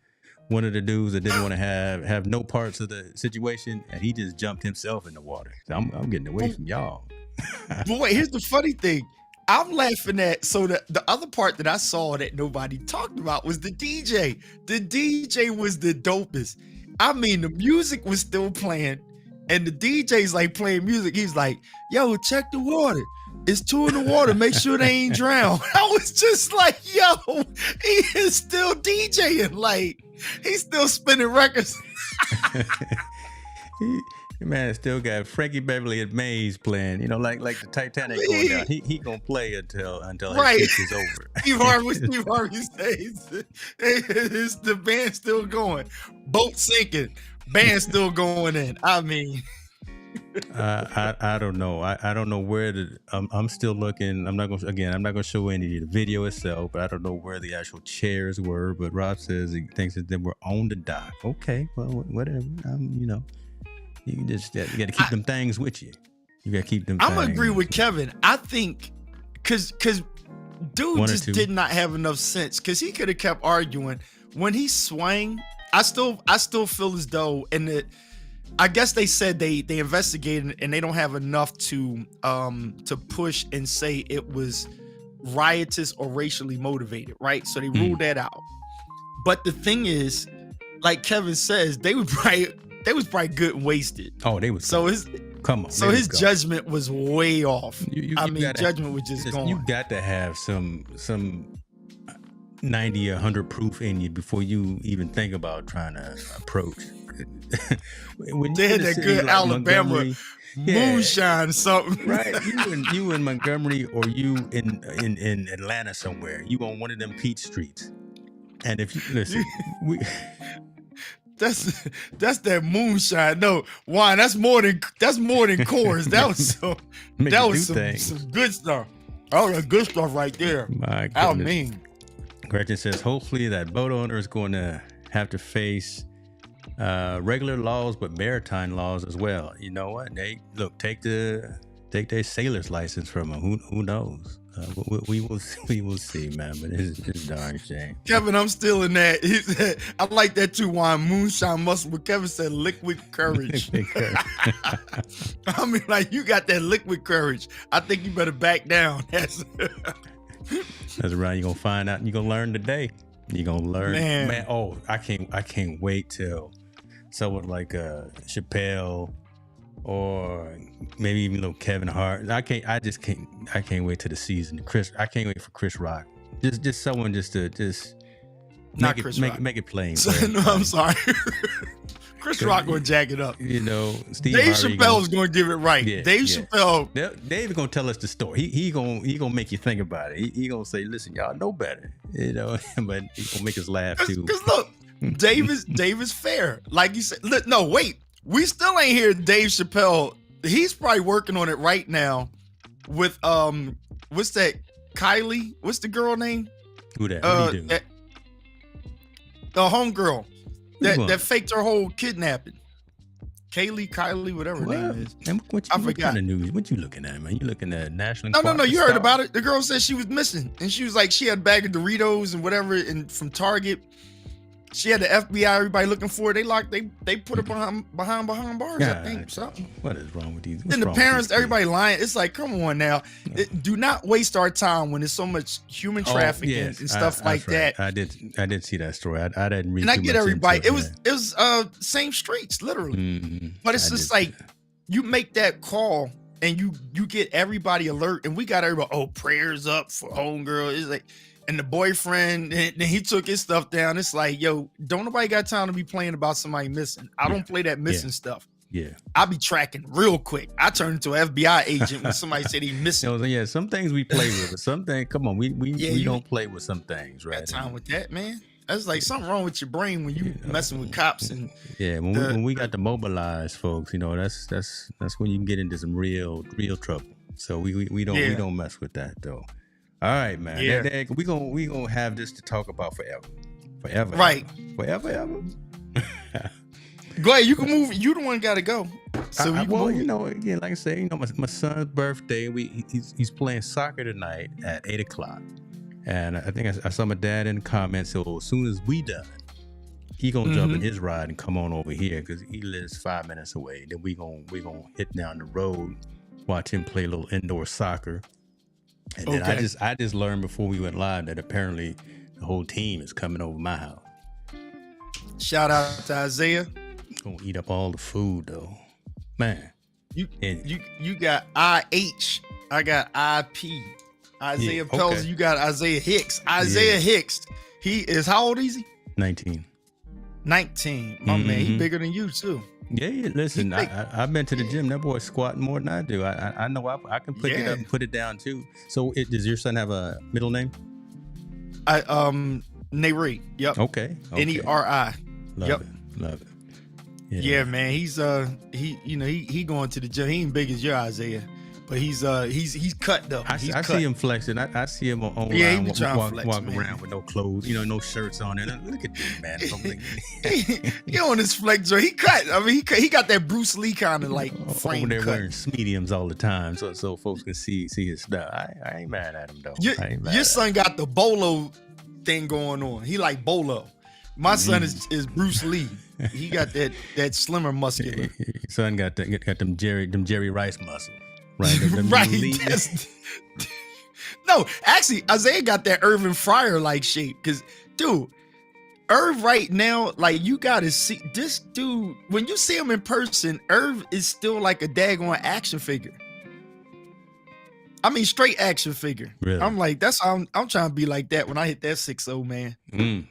of the dudes that didn't want to have no parts of the situation, and he just jumped himself in the water. So I'm getting away from y'all. But wait, here's the funny thing. I'm laughing at, so the other part that I saw that nobody talked about was the DJ. The DJ was the dopest. I mean, the music was still playing, and the DJ's like playing music. He's like, "Yo, check the water. It's 2 in the water. Make sure they ain't drowned. I was just like, yo, he is still DJing. Like, he's still spinning records. Man still got Frankie Beverly and Maze playing, like the Titanic going down. He gonna play until Right. his shift is over. Steve Harvey says the band's still going. Boat sinking. Band still going in. I mean, I don't know. I don't know where I'm still looking. I'm not gonna show any of the video itself, but I don't know where the actual chairs were. But Rob says he thinks that they were on the dock. Okay, well, whatever. You just got to keep them things with you. You got to keep them. I'm gonna agree with Kevin. I think because dude just did not have enough sense, because he could have kept arguing. When he swang, I still feel as though, and I guess they said they investigated and they don't have enough to push and say it was riotous or racially motivated, right? So they ruled that out. But the thing is, like Kevin says, they was probably good and wasted. Oh, they was. So his judgment was way off. Judgment was just gone. You got to have some 90 or 100 proof in you before you even think about trying to approach. When they had that good like Alabama moonshine something, right? You in Montgomery, or you in Atlanta somewhere. You on one of them Peach Streets, and if you listen, that's that moonshine. No, wine. That's more than Coors. That was some good stuff. Oh, the good stuff right there. My goodness. I mean, Gretchen says, hopefully that boat owner is going to have to face regular laws, but maritime laws as well. You know what? Take their sailor's license from them. Who knows? We will see, man. But it's darn shame. Kevin, I'm still in that. He said, I like that too. Wine, moonshine, muscle. But Kevin said liquid courage. I mean, like, you got that liquid courage. I think you better back down. That's right. You're gonna find out. You're gonna learn today. You're gonna learn, man. Oh, I can't wait till someone like Chappelle, or maybe even little Kevin Hart. I can't wait till the season. I can't wait for Chris Rock. Just someone just to not Chris Rock. Make it plain. No, I'm sorry. Chris Rock gonna jack it up. Steve Dave Chappelle is gonna give it right. Yeah, Dave Chappelle. Dave's gonna tell us the story. He gonna make you think about it. He gonna say, listen, y'all know better. But he gonna make us laugh too. Because look, Dave is fair. Like you said. Look, no, wait. We still ain't hear Dave Chappelle. He's probably working on it right now with what's that? Kylie? What's the girl name? Who that? What do you do? The homegirl that faked her whole kidnapping. Kylie, whatever her name is. What kind of news? What you looking at, man? You looking at National? No. You heard about it? The girl said she was missing, and she was like, she had a bag of Doritos and whatever, and from Target. She had the FBI, everybody looking for her. They put her behind bars. God, I think something. What is wrong with these? And the parents, everybody lying. It's like, come on now. Do not waste our time when there's so much human trafficking and stuff like that. I did see that story. I didn't read. And I get everybody. It was same streets, literally. Mm-hmm. But it's just like you make that call and you get everybody alert, and we got everybody. Oh, prayers up for homegirl. It's like. And the boyfriend, and he took his stuff down. It's like, yo, don't nobody got time to be playing about somebody missing. I don't play that missing stuff. Yeah. I'll be tracking real quick. I turn into an FBI agent when somebody said he missing. Some things we play with, but some things, come on, we don't play with some things, right? Got time with that, man. That's like something wrong with your brain when you messing with cops and when we got to mobilize folks, that's when you can get into some real trouble. So we don't mess with that though. All right, man. Yeah. We gonna have this to talk about forever. Right. Forever. Go ahead. You can move. You the one got to go. So again, like I say, my son's birthday. He's playing soccer tonight at 8:00, and I think I saw my dad in the comments. So as soon as we done, he gonna jump in his ride and come on over here because he lives 5 minutes away. Then we gonna hit down the road, watch him play a little indoor soccer. And then I just learned before we went live that apparently the whole team is coming over my house. Shout out to Isaiah. Gonna eat up all the food though, man. You got IH I got IP. Isaiah Yeah, Pelzer. okay. You got Isaiah Hicks. Isaiah Hicks. He is, how old is he? 19. 19. My man, he bigger than you too. Yeah, listen, I've been to the gym. That boy's squatting more than I do. I know I can pick it up and put it down too. So does your son have a middle name? Neri. Yep. Okay. Neri. Love it. Yeah, man. He's he going to the gym. He ain't big as your Isaiah, but he's cut though. I see him flexing. I see him online. Yeah, he be trying to flex, walk man. around with no clothes, no shirts on. And look at this man. He on his flex joint. He cut. I mean, he got that Bruce Lee kind of like frame over there cut. wearing mediums all the time, so folks can see his stuff. I ain't mad at him though. Your son got the Bolo thing going on. He like Bolo. My son is Bruce Lee. He got that slimmer muscular. Son got them Jerry Rice muscle. Right. Right. No, actually, Isaiah got that Irvin Fryer like shape. Cause dude, Irv right now, like you gotta see this dude. When you see him in person, Irv is still like a daggone action figure. I mean, straight action figure. Really? I'm like, that's how I'm trying to be like that when I hit that 6'0", man.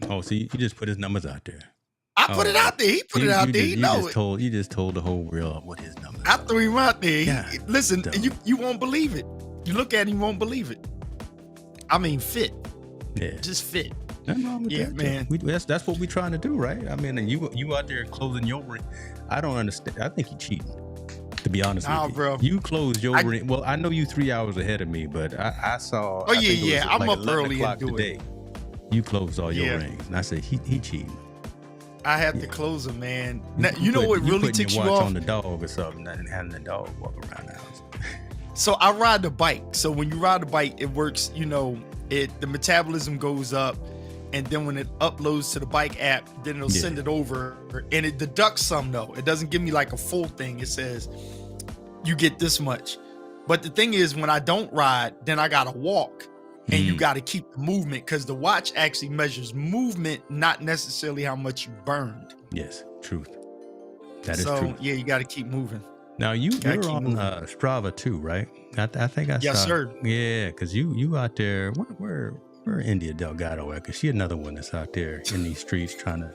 Oh, so you just put his numbers out there. I put it out there. He put it out there. You just told the whole world what his numbers. I threw him out there. Yeah, Listen, you won't believe it. You look at him, you won't believe it. I mean, fit. Yeah, just fit. Nothing wrong with that, man. That's what we're trying to do, right? I mean, and you out there closing your ring. I don't understand. I think you're cheating. To be honest with you, bro. You closed your ring. Well, I know you 3 hours ahead of me, but I saw. Oh yeah. I'm up early and do today. it. You closed all your rings, and I said he cheating. I have to close them, man. Now, you know what really ticks you off? On the dog or something, and having the dog walk around the house. So I ride the bike. So when you ride the bike, it works. The metabolism goes up, and then when it uploads to the bike app, then it'll send it over, and it deducts some though. It doesn't give me like a full thing. It says you get this much. But the thing is, when I don't ride, then I gotta walk. And you got to keep the movement because the watch actually measures movement, not necessarily how much you burned. Yes, truth. That is true. Yeah, you got to keep moving. Now you're on Strava too, right? I think I saw. Yes, sir. Yeah, because you out there. Where India Delgado at? Because she another one that's out there in these streets trying to.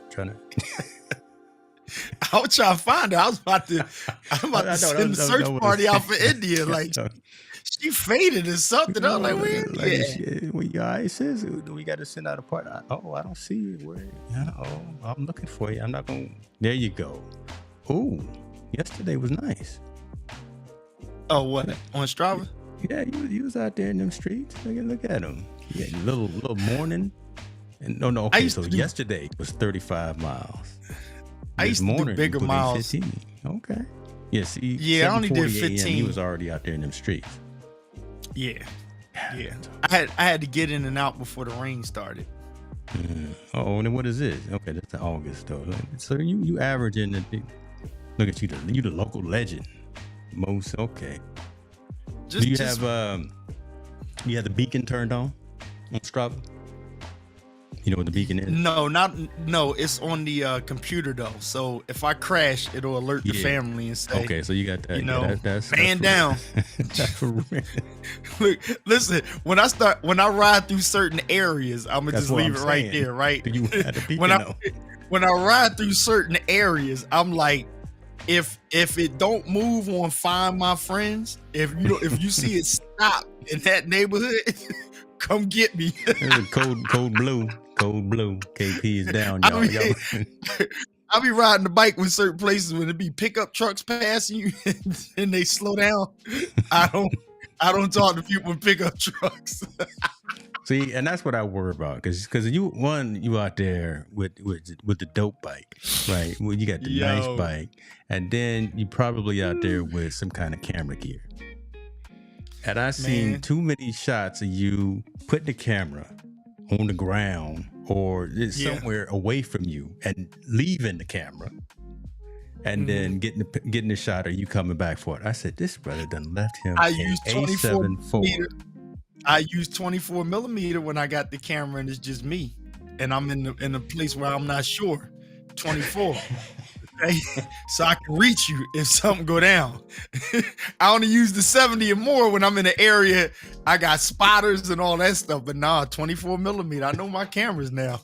I was trying to find her. I'm about to send the search party out for India. Like. She faded or something. I'm like, where? It says we got to send out a part. I don't see it. Where? I'm looking for you. I'm not going. There you go. Oh, yesterday was nice. Oh, what on Strava? Yeah, you was out there in them streets. Look at him. Yeah, little morning. And no. Okay, so yesterday was 35 miles. I used to do bigger miles. 15. Okay. Yeah. See. Yeah, I only did 15. He was already out there in them streets. Yeah. I had to get in and out before the rain started. Oh, and then what is this? Okay, that's the August though. So you averaging look at you, you the local legend. Most okay. Do you have the beacon turned on Strava? You know what the beacon is? No, it's on the computer though. So if I crash, it'll alert the family and say, okay, so you got that. That's down. That's for real. Look, listen, when I ride through certain areas, I'm gonna just leave it right there, right? You had the beacon when I ride through certain areas, I'm like, if it don't move on Find My Friends, if you see it stop in that neighborhood, come get me. Code blue. KP is down, y'all. I'll be riding the bike with certain places when it be pickup trucks passing you and they slow down. I don't talk to people in pickup trucks. See, and that's what I worry about, because you out there with the dope bike, right? Well, you got the nice bike, and then you probably out there with some kind of camera gear. And I seen too many shots of you putting the camera on the ground or somewhere away from you and leaving the camera, and then getting the shot. Are you coming back for it? I said, this brother done left him. I used 24. I use 24 millimeter when I got the camera and it's just me, and I'm in a place where I'm not sure. 24. Okay, so I can reach you if something go down. I only use the 70 or more when I'm in an area I got spotters and all that stuff. But nah, 24 millimeter. I know my cameras now.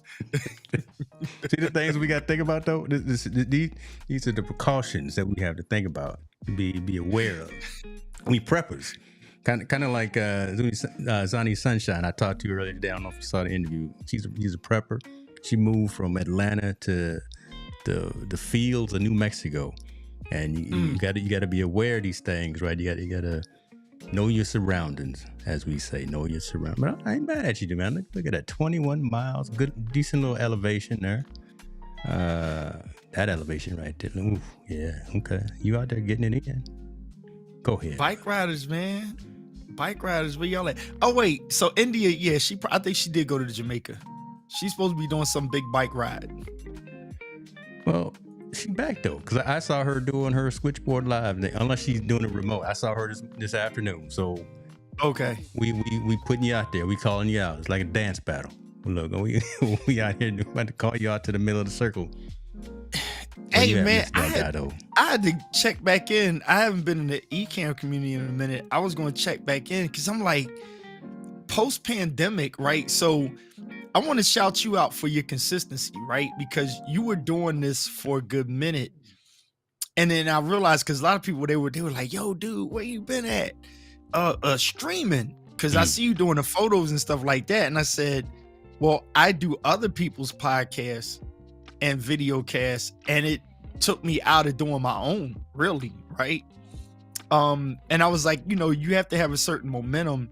See the things we got to think about though. These are the precautions that we have to think about, be aware of. We preppers, kind of like Zani Sunshine. I talked to you earlier today. I don't know if you saw the interview. She's a prepper. She moved from Atlanta to the fields of New Mexico, and you got to be aware of these things, right? You got to know your surroundings, as we say. Know your surroundings. But I ain't mad at you, man. Look at that, 21 miles, good, decent little elevation there. That elevation right there. Ooh, yeah, okay. You out there getting it in? Go ahead. Bike riders, man. Bike riders, where y'all at? Oh wait, so India, yeah, I think she did go to Jamaica. She's supposed to be doing some big bike ride. Well, she back though, because I saw her doing her switchboard live. Unless she's doing it remote, I saw her this afternoon. So, okay, we putting you out there. We calling you out. It's like a dance battle. Look, we out here about to call you out to the middle of the circle. Hey man, I had to check back in. I haven't been in the eCam community in a minute. I was going to check back in because I'm like, post-pandemic, right? So I want to shout you out for your consistency, right? Because you were doing this for a good minute. And then I realized, because a lot of people, they were like, yo, dude, where you been at? Streaming. Because I see you doing the photos and stuff like that. And I said, well, I do other people's podcasts and video casts, and it took me out of doing my own, really, right? And I was like, you have to have a certain momentum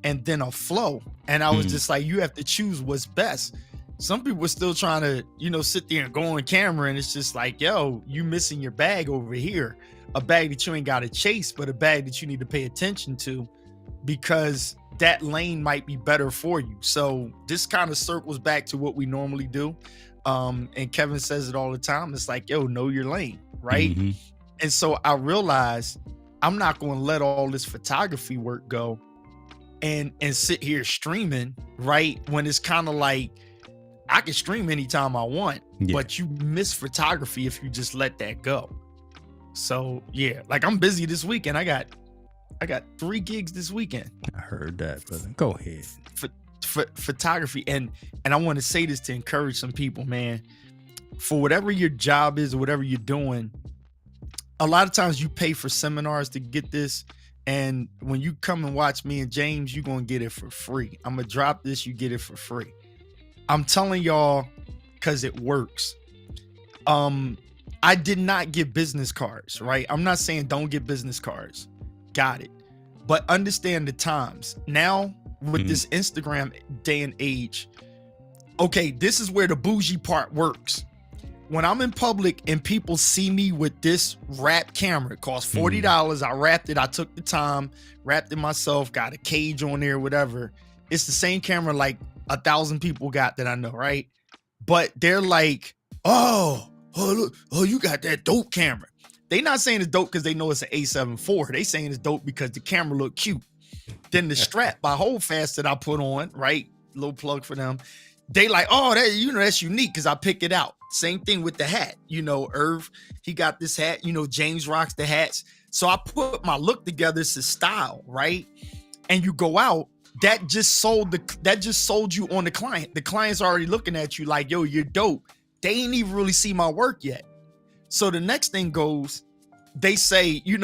and then a flow. And I was just like, you have to choose what's best. Some people are still trying to, sit there and go on camera, and it's just like, yo, you missing your bag over here. A bag that you ain't got to chase, but a bag that you need to pay attention to, because that lane might be better for you. So this kind of circles back to what we normally do. And Kevin says it all the time. It's like, yo, know your lane, right? Mm-hmm. And so I realized I'm not going to let all this photography work go and sit here streaming, right? When it's kind of like, I can stream anytime I want, but you miss photography if you just let that go. So yeah, like I'm busy this weekend. I got 3 gigs this weekend. I heard that, brother. Go ahead. Photography, and I want to say this to encourage some people, man. For whatever your job is or whatever you're doing, a lot of times you pay for seminars to get this, and when you come and watch me and James, you're gonna get it for free. I'm gonna drop this, you get it for free. I'm telling y'all, because it works. I did not get business cards, right? I'm not saying don't get business cards. Got it. But understand the times. Now, with this Instagram day and age, okay, this is where the bougie part works. When I'm in public and people see me with this wrap camera, it costs $40. I wrapped it. I took the time, wrapped it myself, got a cage on there, whatever. It's the same camera like 1,000 people got that I know, right? But they're like, oh, look, you got that dope camera. They not saying it's dope because they know it's an A7 IV. They saying it's dope because the camera look cute. Then the strap by Holdfast that I put on, right? Little plug for them. They like, oh, that's unique because I pick it out. Same thing with the hat. Irv, he got this hat. James rocks the hats. So I put my look together. It's a style, right? And you go out, that just sold you on the client. The client's already looking at you like, yo, you're dope. They ain't even really see my work yet. So the next thing goes, they say, you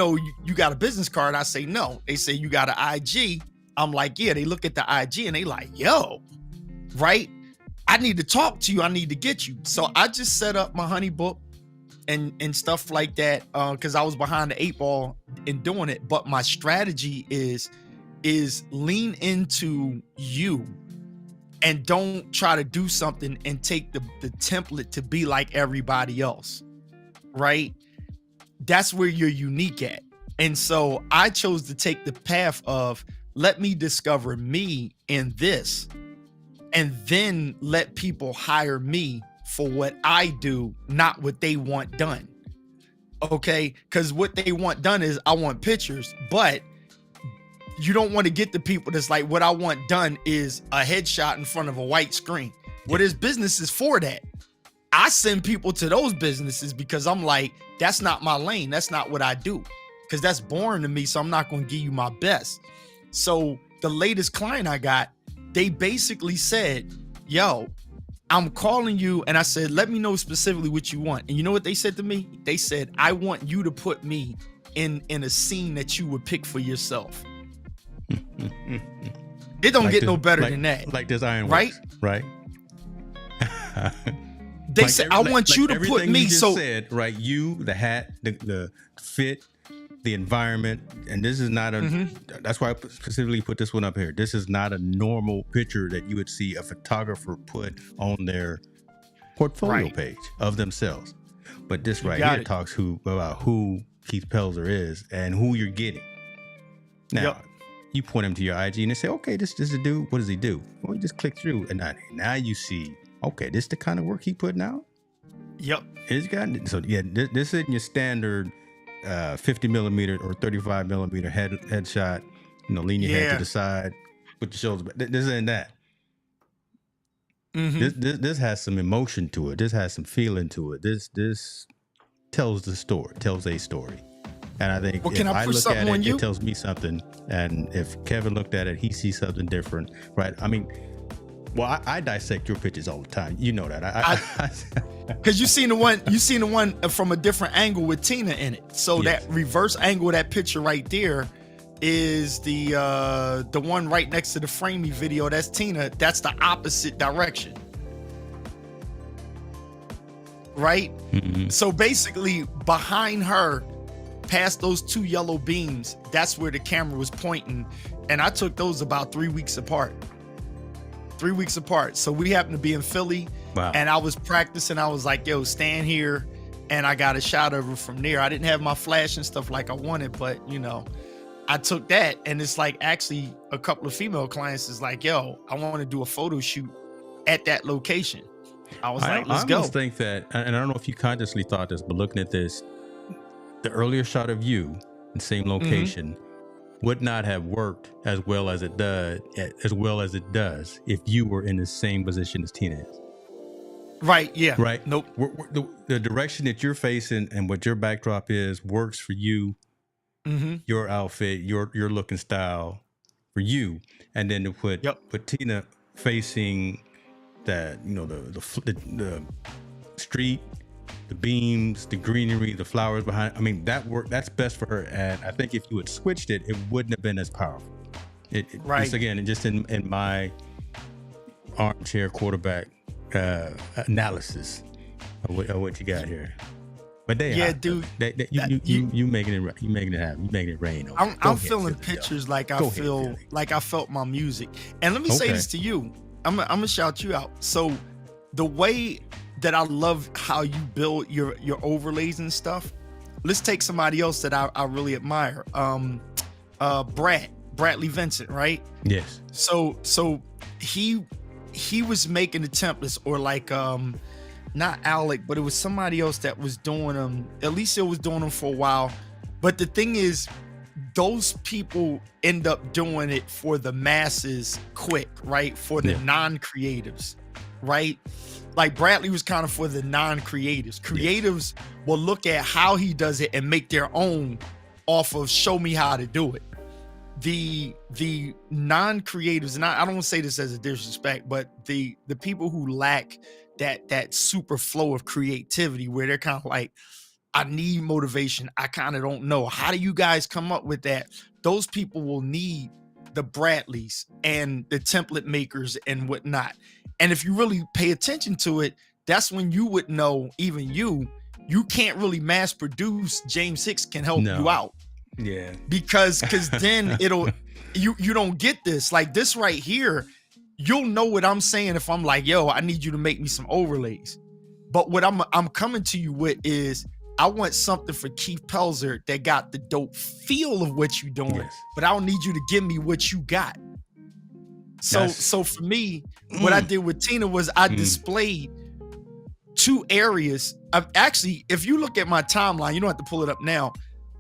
got a business card. I say, no. They say, you got an IG. I'm like, yeah. They look at the IG and they like, yo, right? I need to talk to you. I need to get you. So I just set up my honey book and stuff like that because I was behind the 8 ball in doing it. But my strategy is lean into you and don't try to do something and take the template to be like everybody else, right? That's where you're unique at. And so I chose to take the path of let me discover me in this and then let people hire me for what I do, not what they want done. Okay? Because what they want done is I want pictures, but you don't want to get the people that's like, what I want done is a headshot in front of a white screen. Well, there's businesses for that. I send people to those businesses because I'm like, that's not my lane. That's not what I do. Because that's boring to me. So I'm not going to give you my best. So the latest client I got, they basically said, yo, I'm calling you. And I said, let me know specifically what you want. And you know what they said to me? They said, I want you to put me in a scene that you would pick for yourself. It don't get no better than that. Like this Ironworks, right? They said, I want you to put me. So said, right? You, the hat, the fit, the environment, and this is not a. That's why I specifically put this one up here. This is not a normal picture that you would see a photographer put on their portfolio page of themselves. But this right here talks about who Keith Pelzer is and who you're getting. Now, you point him to your IG and they say, okay, this is a dude. What does he do? Well, you just click through, and now you see. Okay, this is the kind of work he putting out? Yep. It's got, so yeah, this isn't your standard 50 millimeter or 35 millimeter headshot, lean your head to the side, put your shoulders back. This isn't that. This has some emotion to it. This has some feeling to it. This tells the story, tells a story. And I think if I look at it, it tells me something. And if Kevin looked at it, he sees something different, right? I mean, well, I dissect your pictures all the time. You know that. Because you seen the one from a different angle with Tina in it. So that reverse angle of that picture right there is the one right next to the framey video. That's Tina. That's the opposite direction. Right? So basically behind her, past those two yellow beams, that's where the camera was pointing. And I took those about 3 weeks apart. 3 weeks apart. So we happened to be in Philly. Wow. And I was practicing. I was like, yo, stand here. And I got a shot of her from there. I didn't have my flash and stuff like I wanted, but I took that. And it's like, actually a couple of female clients is like, yo, I want to do a photo shoot at that location. I was like, let's go. I almost think that, and I don't know if you consciously thought this, but looking at this, the earlier shot of you in the same location would not have worked as well as it does if you were in the same position as Tina is. Right. Yeah. Right. Nope. The direction that you're facing and what your backdrop is works for you, your outfit, your look and style for you, and then to put Tina facing that, the street, the beams, the greenery, the flowers behind. I mean, that's best for her. And I think if you had switched it, it wouldn't have been as powerful. Just again, just in my armchair quarterback analysis of what you got here. But dude, you making it right. You making it happen. You making it rain. I'm feeling pictures like I felt my music. And let me say this to you. I'm gonna shout you out. So the way that I love how you build your overlays and stuff. Let's take somebody else that I really admire. Bradley Vincent, right? Yes. So he was making the templates, or like not Alec, but it was somebody else that was doing them. Alicia was doing them for a while. But the thing is, those people end up doing it for the masses quick, right? For the non-creatives, right? Like Bradley was kind of for the non-creatives. Creatives will look at how he does it and make their own off of show me how to do it. The non-creatives, and I don't want to say this as a disrespect, but the people who lack that super flow of creativity, where they're kind of like, I need motivation. I kind of don't know. How do you guys come up with that? Those people will need the Bradleys and the template makers and whatnot. And if you really pay attention to it, that's when you would know, even you can't really mass produce. James Hicks can help you out. Yeah. Because then you don't get this. Like this right here, you'll know what I'm saying if I'm like, yo, I need you to make me some overlays. But what I'm coming to you with is, I want something for Keith Pelzer that got the dope feel of what you're doing, but I don't need you to give me what you got. So for me, what I did with Tina was I displayed two areas of, actually, if you look at my timeline, you don't have to pull it up now,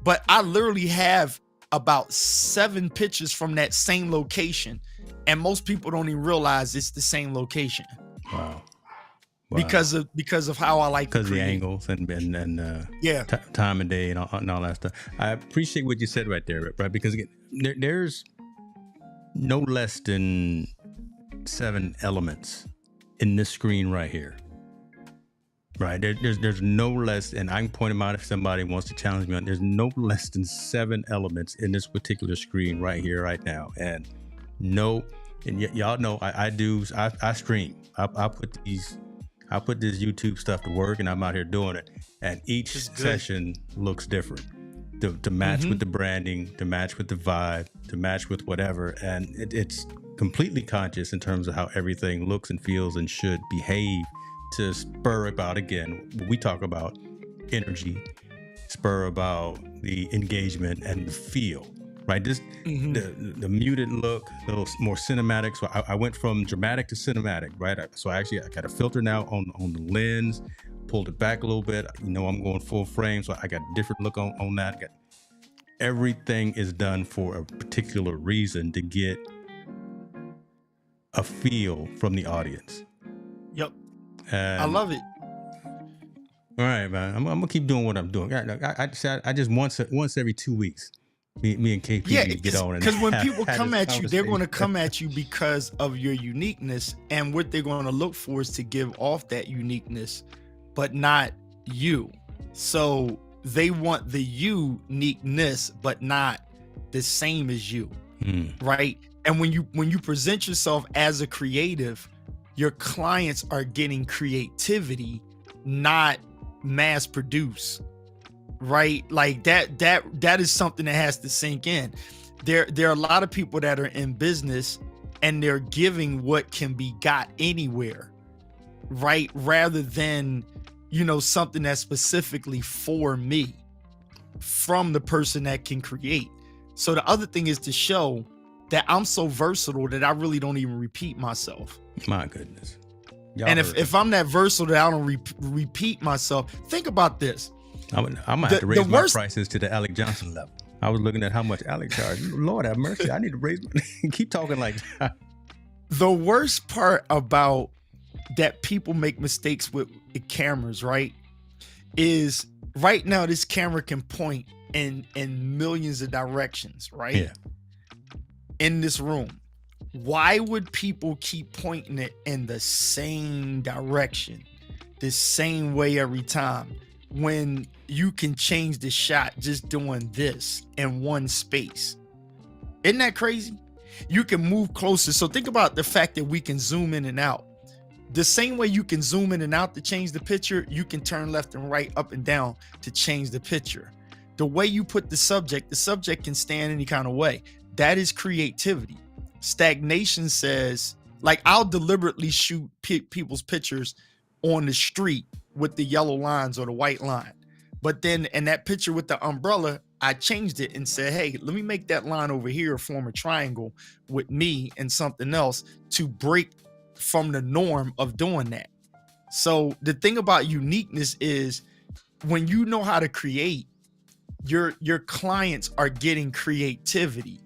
but I literally have about 7 pictures from that same location. And most people don't even realize it's the same location. Wow. Wow. Because of how I like to Because the create. angles and Yeah. time of day and all that stuff. I appreciate what you said right there, right? Because again, there's no less than 7 elements in this screen right here. Right, there's no less, and I can point them out if somebody wants to challenge me on. There's no less than 7 elements in this particular screen right here, right now, and y'all know I stream. I put this YouTube stuff to work, and I'm out here doing it, and each session looks different to match with the branding, to match with the vibe, to match with whatever, and it's completely conscious in terms of how everything looks and feels and should behave. To spur about, again, we talk about energy, spur about the engagement and the feel, right? This the muted look, a little more cinematic. So I went from dramatic to cinematic, right? So I got a filter now on the lens, pulled it back a little bit. I'm going full frame, so I got a different look on that. Everything is done for a particular reason, to get a feel from the audience. Yep. I love it. All right, man. I'm gonna keep doing what I'm doing. I just once every 2 weeks, me and KP get on. Because when people come at you, they're going to come at you because of your uniqueness, and what they're going to look for is to give off that uniqueness, but not you. So they want the uniqueness, but not the same as you, right? And when you present yourself as a creative, your clients are getting creativity, not mass produce, right? Like that is something that has to sink in. There are a lot of people that are in business and they're giving what can be got anywhere, right? Rather than, something that's specifically for me from the person that can create. So the other thing is to show that I'm so versatile that I really don't even repeat myself. My goodness. And if I'm that versatile that I don't repeat myself, think about this. I might have to raise my prices to the Alec Johnson level. I was looking at how much Alec charged. Lord have mercy. I need to raise keep talking like that. The worst part about that people make mistakes with cameras, right, is right now this camera can point in millions of directions, right? Yeah. In this room. Why would people keep pointing it in the same direction, the same way every time, when you can change the shot just doing this in one space? Isn't that crazy? You can move closer. So think about the fact that we can zoom in and out. The same way you can zoom in and out to change the picture, you can turn left and right, up and down to change the picture. The way you put the subject can stand any kind of way. That is creativity. Stagnation says, like, I'll deliberately shoot people's pictures on the street with the yellow lines or the white line. But then in that picture with the umbrella, I changed it and said, hey, let me make that line over here form a triangle with me and something else to break from the norm of doing that. So the thing about uniqueness is when you know how to create, your clients are getting creativity.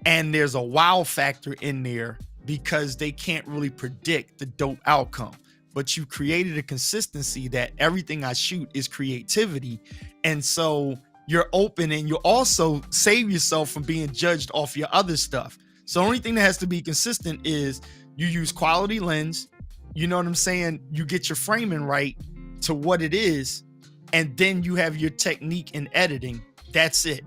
And there's a wow factor in there because they can't really predict the dope outcome. But you created a consistency that everything I shoot is creativity. And so you're open, and you also save yourself from being judged off your other stuff. So the only thing that has to be consistent is you use quality lens. You know what I'm saying? You get your framing right to what it is. And then you have your technique in editing. That's it.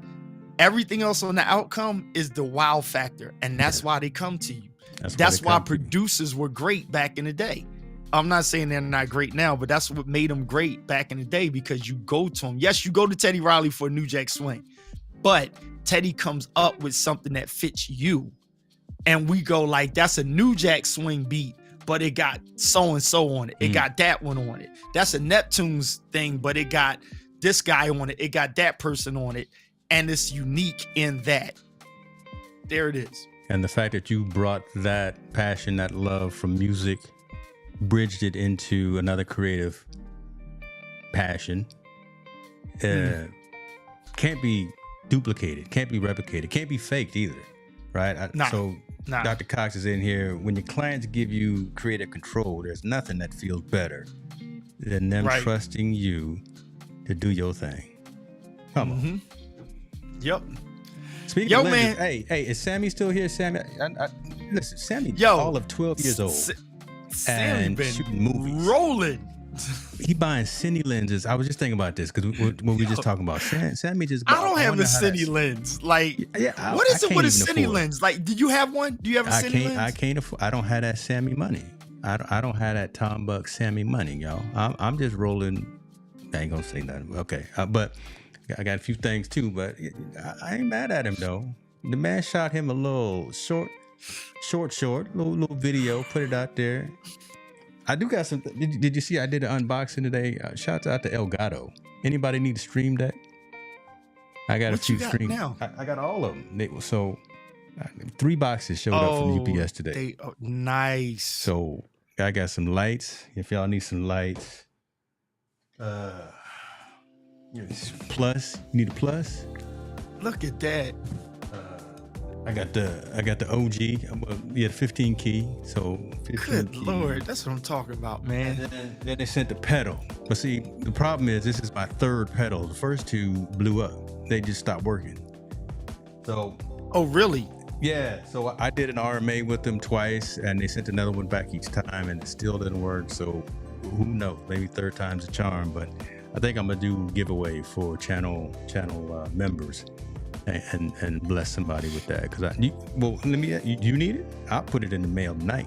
Everything else on the outcome is the wow factor, and that's why they come to you. That's why producers were great back in the day. I'm not saying they're not great now, but that's what made them great back in the day, because you go to them. Yes, you go to Teddy Riley for a New Jack Swing, but Teddy comes up with something that fits you. And we go like, that's a New Jack Swing beat, but it got so-and-so on it. It got that one on it. That's a Neptune's thing, but it got this guy on it. It got that person on it. And it's unique in that. There it is. And the fact that you brought that passion, that love from music, bridged it into another creative passion, can't be duplicated, can't be replicated, can't be faked either, right? Nah. So Nah. Dr. Cox is in here. When your clients give you creative control, there's nothing that feels better than them trusting you to do your thing. Come on. Yep. Speaking of lenses, hey, is Sammy still here? Sammy, listen, Sammy, all of 12 years old, Sammy been shooting movies, rolling. He buying cine lenses. I was just thinking about this because what we were just talking about. Sammy just. I don't have a cine lens. Like, what is it with a cine lens? Like, did you have one? Do you have a cine lens? I can't afford. I don't have that Sammy money. I don't have that Tom Buck Sammy money, y'all. I'm just rolling. I ain't gonna say nothing. Okay, but I got a few things too. But I ain't mad at him though. The man shot him a little short, little video. Put it out there. I do got some. Did you see? I did an unboxing today. Shouts out to Elgato. Anybody need to stream that? I got a few streams. I got all of them. So 3 boxes showed up from UPS today. Nice. So I got some lights. If y'all need some lights, plus. You need a plus. Look at that. I got the OG, 15 key. So 15 good key. Lord, that's what I'm talking about, man. And then they sent the pedal. But see, the problem is this is my 3rd pedal. The first 2 blew up. They just stopped working. So. Oh, really? Yeah. So I did an RMA with them twice, and they sent another one back each time, and it still didn't work. So who knows? Maybe 3rd time's a charm. But I think I'm gonna do giveaway for channel members. And bless somebody with that because you need it. I'll put it in the mail tonight.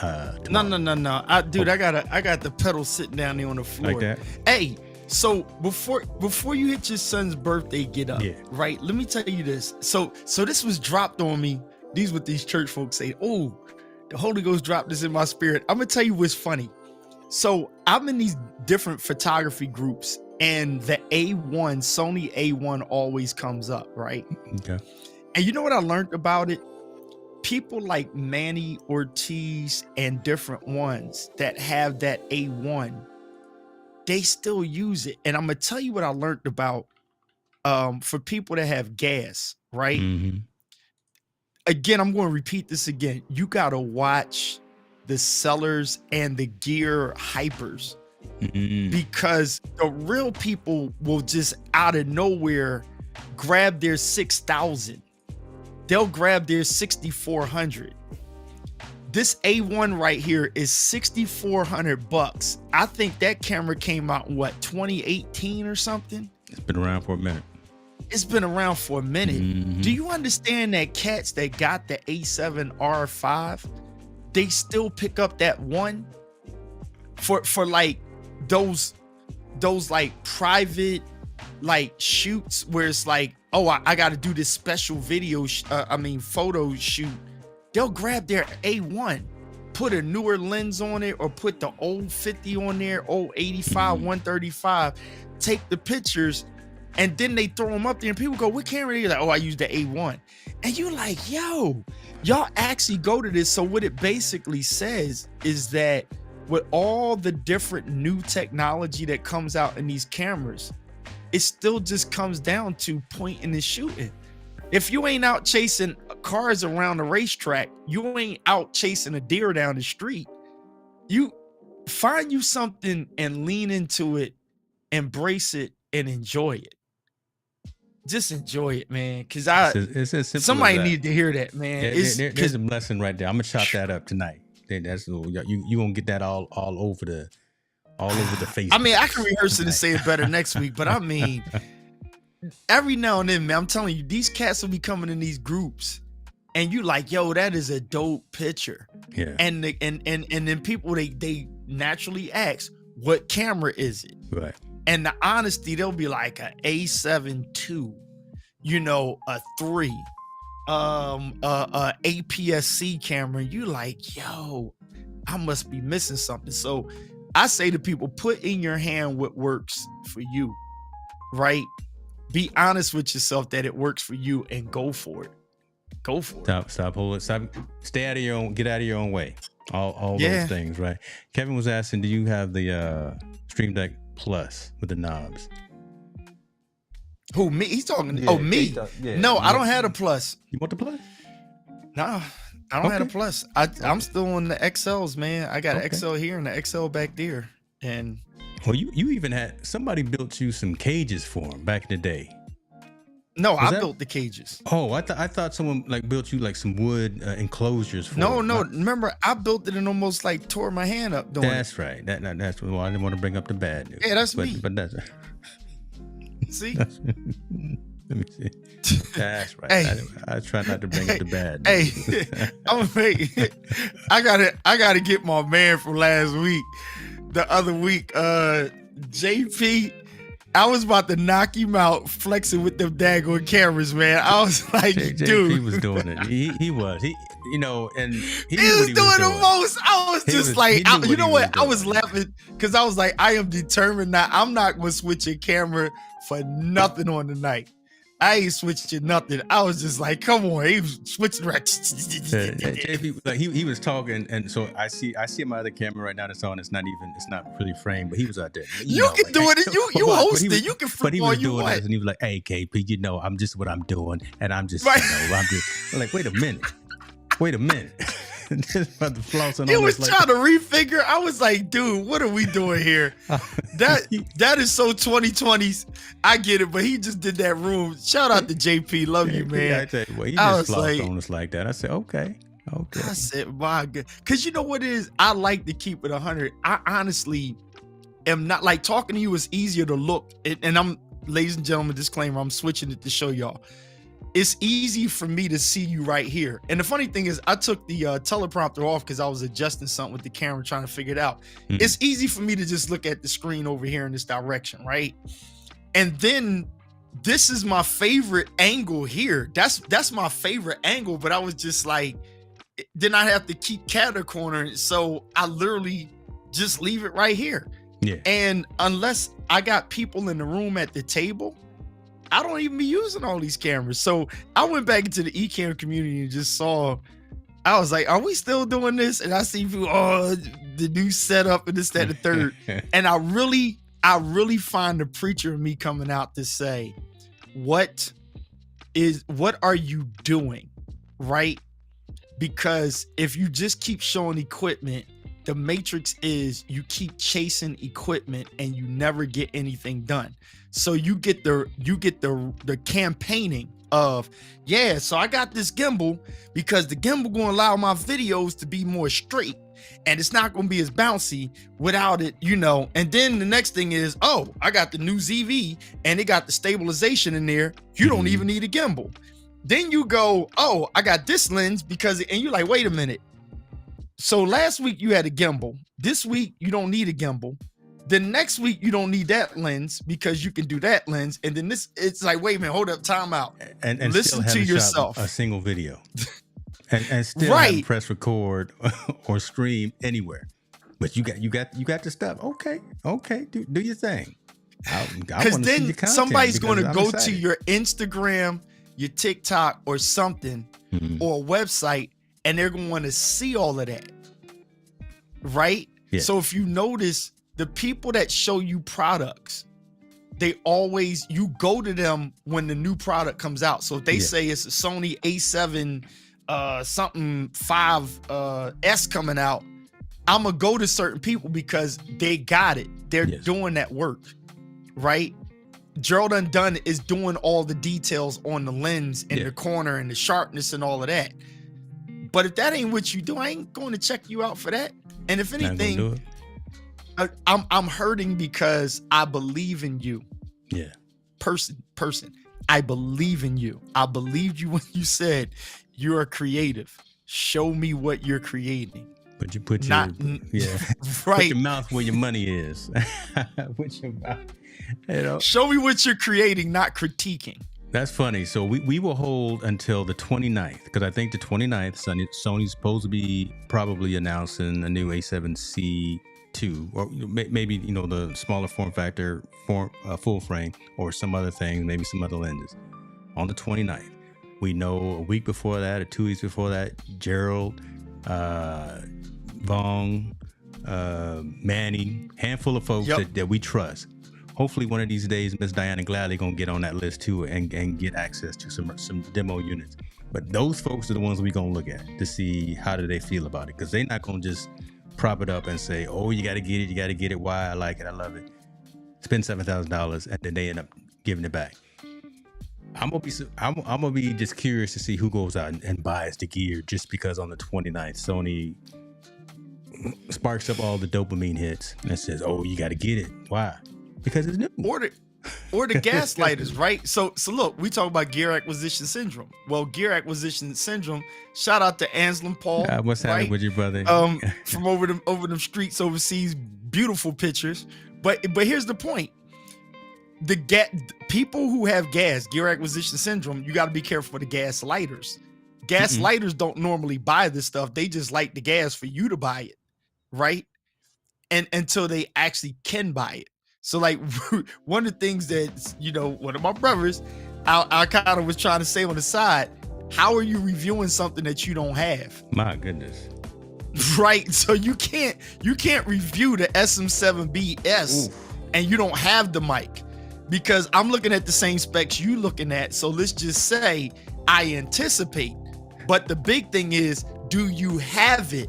No. I got the pedal sitting down there on the floor. Like that? Hey, so before you hit your son's birthday get up, right? Let me tell you this. So this was dropped on me. These what these church folks say. Oh, the Holy Ghost dropped this in my spirit. I'm gonna tell you what's funny. So I'm in these different photography groups. And the A1, Sony A1 always comes up, right? Okay. And you know what I learned about it? People like Manny Ortiz and different ones that have that A1, they still use it. And I'm going to tell you what I learned about for people that have gas, right? Mm-hmm. Again, I'm going to repeat this again. You got to watch the sellers and the gear hypers. Mm-hmm. Because the real people will just out of nowhere grab their 6,000. They'll grab their 6,400. This A1 right here is $6,400. I think that camera came out in 2018 or something. It's been around for a minute. It's been around for a minute. Mm-hmm. Do you understand that cats that got the A7R5, they still pick up that one for like those like private like shoots where it's like, oh, I got to do this special video photo shoot. They'll grab their A1, put a newer lens on it, or put the old 50 on there, old 85, 135, take the pictures, and then they throw them up there, and people go, what camera are you? Like, oh, I use the A1. And you're like, yo, y'all actually go to this. So what it basically says is that with all the different new technology that comes out in these cameras, it still just comes down to pointing and shooting. If you ain't out chasing cars around the racetrack, you ain't out chasing a deer down the street. You find you something and lean into it, embrace it, and enjoy it. Just enjoy it, man. Because it's as simple somebody as that. need to hear that, man. There's a lesson right there. I'm gonna chop that up tonight. That's you gonna get that all over the face. I mean, I can rehearse it and say it better next week, but I mean, every now and then, man, I'm telling you, these cats will be coming in these groups, and you like, yo, that is a dope picture. Yeah. And then people they naturally ask, what camera is it? Right. And the honesty, they'll be like a A7 II, a 3. A APS-C camera, you like, yo, I must be missing something. So I say to people, put in your hand what works for you, right? Be honest with yourself that it works for you and go for it. Stop holding. Stay out of your own. Get out of your own way. All those things, right? Kevin was asking, do you have the Stream Deck Plus with the knobs? Who, me? He's talking. Me. No, I don't have a Plus. You want the Plus? Nah, I don't have a Okay. plus. I'm still on the XLs, man. I got an Okay. XL here and an XL back there. And Well, you even had somebody built you some cages for him back in the day. no, Was I that? built the cages. Oh, I thought someone like built you like some wood enclosures for No, it. no. Remember, I built it and almost like tore my hand up doing That's right. That's well, I didn't want to bring up the bad news. Yeah, that's but, me. But that's See? let me see. That's right. Hey. I try not to bring up the bad Hey, news. I gotta get my man from last week. The other week, JP, I was about to knock him out flexing with them daggone cameras, man. I was like, dude, JP was doing it. He was. He you know, and he was doing the most. I was just like, you know what? I was laughing because I was like, I am determined now. I'm not gonna switch a camera for nothing on the night. I ain't switching nothing. I was just like, come on, he was switching right. JP, like he was talking, and so I see my other camera right now that's on. It's not really framed, but he was out there. You can do it. You host it. You can but he all was you doing want. this, and he was like, "Hey, KP, you know, I'm just what I'm doing, and I'm just, Right. I'm like, wait a minute. Just about to floss on He all was this, trying to refigure. I was like, dude, what are we doing here? That is so 2020s. I get it, but he just did that room. Shout out to JP. Love you, man. I tell you what, he I just was flossed like- on us like that. I said, okay. I said, my God. Because you know what it is? I like to keep it 100. I honestly am not like talking to you is easier to look. And I'm, ladies and gentlemen, disclaimer, I'm switching it to show y'all. It's easy for me to see you right here. And the funny thing is, I took the teleprompter off because I was adjusting something with the camera, trying to figure it out. Mhm. It's easy for me to just look at the screen over here in this direction, right? And then this is my favorite angle here. That's my favorite angle, but I was just like, then I have to keep catty corner. So I literally just leave it right here. Yeah. And unless I got people in the room at the table, I don't even be using all these cameras. So I went back into the eCam community and just saw, I was like, are we still doing this? And I see people, the new setup and this, that, and the third. And I really find the preacher in me coming out to say, what are you doing? Right? Because if you just keep showing equipment, the matrix is you keep chasing equipment and you never get anything done. So you get the campaigning of, yeah, so I got this gimbal because the gimbal gonna allow my videos to be more straight and it's not gonna be as bouncy without it, you know. And then the next thing is, oh, I got the new ZV and it got the stabilization in there. You don't even need a gimbal. Then you go, oh, I got this lens because, and you're like, wait a minute. So last week you had a gimbal. This week you don't need a gimbal. The next week you don't need that lens because you can do that lens. And then it's like, wait a minute, hold up, time out. And listen still to haven't yourself. shot a single video. and still Right. haven't press record or stream anywhere. But you got the stuff. Okay. Do your thing. Because then somebody's going to go to your Instagram, your TikTok, or something, or a website, and they're going to want to see all of that. Right? Yeah. So if you notice, the people that show you products, you go to them when the new product comes out. So if they say it's a Sony A7 something 5 S coming out, I'm gonna go to certain people because they got it. They're doing that work, right? Gerald Undone is doing all the details on the lens and the corner and the sharpness and all of that. But if that ain't what you do, I ain't going to check you out for that. And if anything, I'm hurting because I believe in you. Yeah. Person. I believe in you. I believed you when you said you're a creative. Show me what you're creating. But you put right. Put your mouth where your money is. Put your mouth, you know. Show me what you're creating, not critiquing. That's funny. So we will hold until the 29th because I think the 29th, Sony's supposed to be probably announcing a new A7C2 or maybe, you know, the smaller form factor full frame or some other things, maybe some other lenses on the 29th. We know a week before that or 2 weeks before that, Gerald, Vong, Manny, handful of folks that we trust hopefully one of these days, Miss Diana Gladly gonna get on that list too and get access to some demo units. But those folks are the ones we gonna look at to see how do they feel about it, because they're not gonna just prop it up and say, oh, you gotta get it. Why? I like it. I love it. Spend $7,000 and then they end up giving it back. I'm gonna be just curious to see who goes out and buys the gear just because on the 29th Sony sparks up all the dopamine hits and says, "Oh, you got to get it." Why? Because it's new. Or the gaslighters, right? So look, we talk about gear acquisition syndrome. Well, gear acquisition syndrome. Shout out to Anselm Paul. What's happening with your brother? From over them streets overseas, beautiful pictures. But here's the point: people who have gear acquisition syndrome, you got to be careful for the gas lighters. Gas lighters don't normally buy this stuff; they just light the gas for you to buy it, right? And until they actually can buy it. So like one of the things that, you know, one of my brothers, I kind of was trying to say on the side, how are you reviewing something that you don't have? My goodness. Right. So you can't review the SM7BS and you don't have the mic, because I'm looking at the same specs you looking at. So let's just say I anticipate. But the big thing is, do you have it?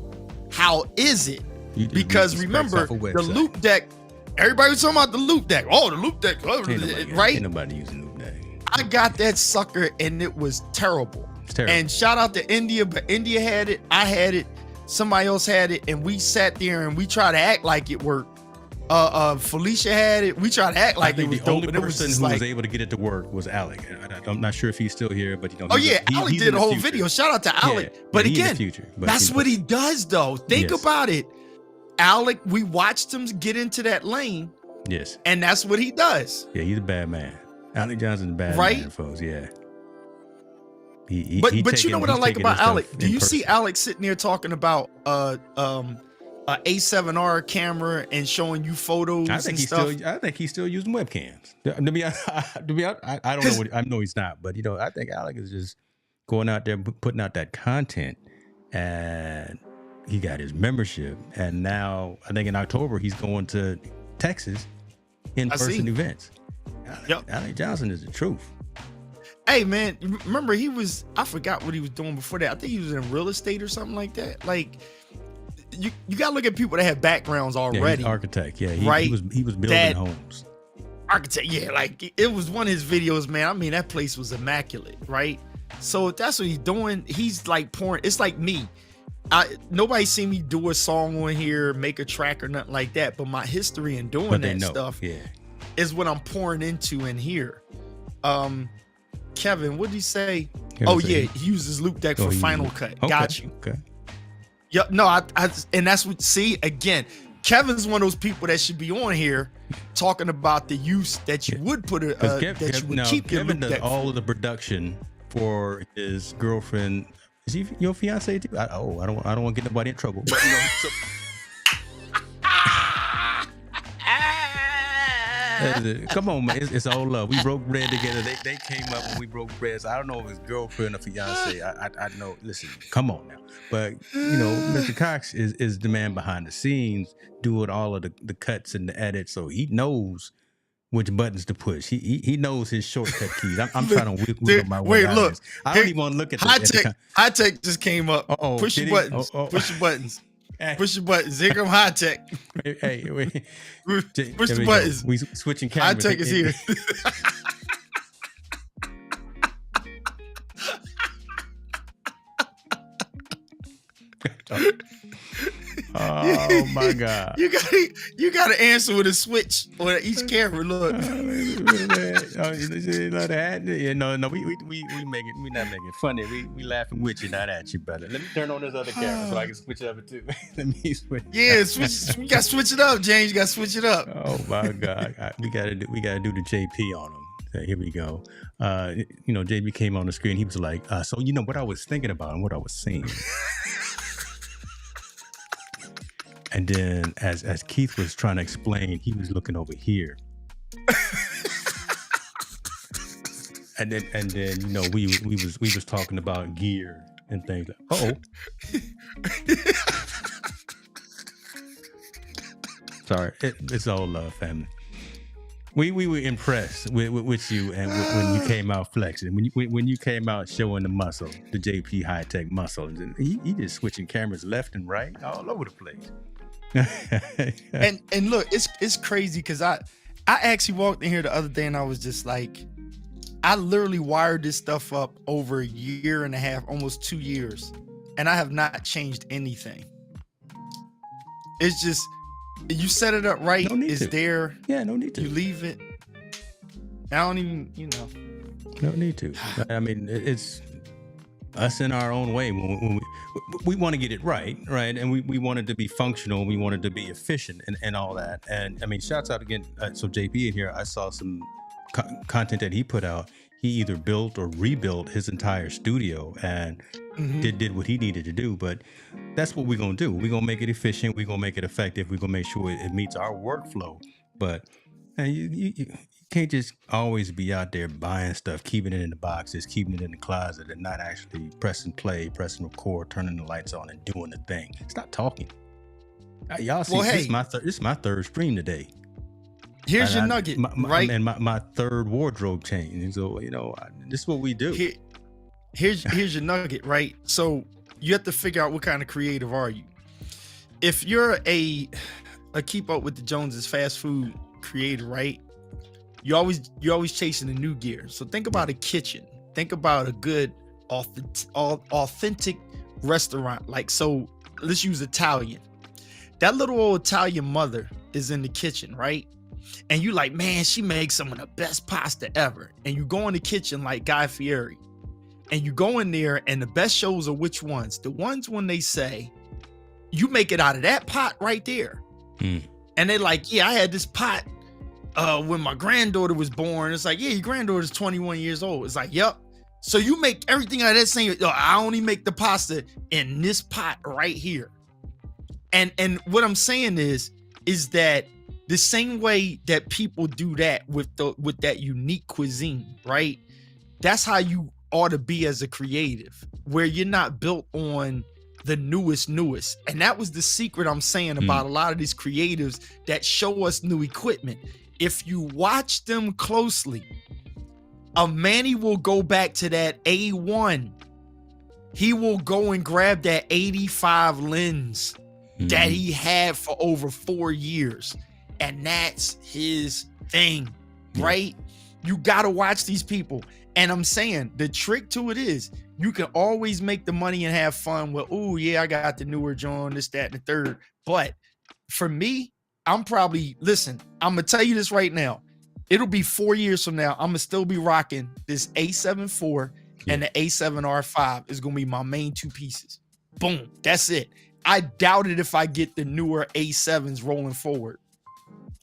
How is it? Because remember, the loop deck, everybody was talking about the loop deck. Oh, the loop deck, right? Ain't nobody using loop deck. I got that sucker and it was terrible. It's terrible. And shout out to India, but India had it, I had it, somebody else had it, and we sat there and we tried to act like it worked. Felicia had it. We tried to act like it was dope. The only person who was able to get it to work was Alec. I'm not sure if he's still here, but you know. Alec did a whole video. Shout out to Alec. Yeah, but again, that's what he does, though. Think about it. Alec, we watched him get into that lane. Yes. And that's what he does. Yeah, he's a bad man. Alec Johnson's a bad man, folks. Yeah. But you know what I like about Alec? Do you see Alec sitting there talking about a A7R camera and showing you photos and stuff? I think he's still using webcams. To be honest, I don't know. I know he's not, but you know, I think Alec is just going out there putting out that content, and he got his membership, and now I think in October he's going to Texas in-person events. Alec Johnson is the truth. Hey man, remember I forgot what he was doing before that. I think he was in real estate or something like that. Like you gotta look at people that have backgrounds already. Yeah, he's architect. Yeah, he was building homes. Architect, yeah, like it was one of his videos, man. I mean, that place was immaculate, right? So that's what he's doing. He's like pouring. It's like me. Nobody seen me do a song on here, make a track or nothing like that. But my history in doing that stuff is what I'm pouring into in here. Kevin, what did he say? He uses loop deck for Final Cut. Okay. Got you. Okay. Yep. No, and that's what. See, again, Kevin's one of those people that should be on here talking about the use that you would put you would keep your Kevin loop does deck all of the production for his girlfriend. Is he your fiance too? I don't want to get nobody in trouble. But, you know, come on, man. It's all love. We broke bread together. They came up when we broke bread. So I don't know if it's girlfriend or fiance. I know. Listen, come on now. But you know, Mr. Cox is the man behind the scenes, doing all of the cuts and the edits. So he knows which buttons to push. He knows his shortcut keys. I'm trying to wiggle my way out of this. I don't even want to look at the high tech just came up. Push your buttons. Push your buttons. Push your buttons. Here come high tech. Hey, wait. Push the buttons. We switching cameras. High tech is here. Oh my God! You got to answer with a switch on each camera. Look. No, we not making funny. We laughing with you, not at you, brother. Let me turn on this other camera so I can switch it up too. Let me switch. Yeah, we got to switch it up, James. You got to switch it up. Oh my God! We gotta do the JP on him. Here we go. You know, JB came on the screen. He was like, so you know what I was thinking about and what I was seeing. And then as Keith was trying to explain, he was looking over here. and then you know we was talking about gear and things like, Sorry, it's all love, family. we were impressed with you, and when you came out flexing, when you came out showing the muscle, the JP High Tech muscle, and he just switching cameras left and right all over the place. and look, it's crazy because I actually walked in here the other day and I was just like, I literally wired this stuff up over a year and a half, almost 2 years, and I have not changed anything. It's just, you set it up right. No it's there. Yeah, no need to. You leave it. I don't even, No need to. I mean, it's us in our own way. When we want to get it right, and we want it to be functional. We want it to be efficient and all that. And I mean, shouts out again. So JP in here, I saw some content that he put out. He either built or rebuilt his entire studio and did what he needed to do. But that's what we're going to do. We're going to make it efficient. We're going to make it effective. We're going to make sure it meets our workflow. But you can't just always be out there buying stuff, keeping it in the boxes, keeping it in the closet, and not actually pressing play, pressing record, turning the lights on, and doing the thing. Stop talking. Y'all see, this is my third stream today. Here's your nugget, right? And my third wardrobe change. And so, this is what we do. Here's your nugget, right? So you have to figure out what kind of creative are you. If you're a keep up with the Joneses fast food creator, right? You're always chasing the new gear. So think about a kitchen. Think about a good authentic restaurant. Like, so let's use Italian. That little old Italian mother is in the kitchen, right? And you like, man, she makes some of the best pasta ever. And you go in the kitchen like Guy Fieri. And you go in there and the best shows are which ones? The ones when they say, you make it out of that pot right there. And they're like, yeah, I had this pot when my granddaughter was born. It's like, yeah, your granddaughter's 21 years old. It's like, yep. So you make everything out of that same, I only make the pasta in this pot right here. And what I'm saying is that the same way that people do that with that unique cuisine, right? That's how you ought to be as a creative, where you're not built on the newest. And that was the secret I'm saying about a lot of these creatives that show us new equipment. If you watch them closely, a Manny will go back to that A1. He will go and grab that 85 lens that he had for over 4 years. And that's his thing, right? You got to watch these people. And I'm saying the trick to it is you can always make the money and have fun with, oh, yeah, I got the newer John, this, that, and the third. But for me, I'm going to tell you this right now. It'll be 4 years from now. I'm going to still be rocking this A7 IV and the A7 R5 is going to be my main two pieces. Boom. That's it. I doubt it if I get the newer A7s rolling forward.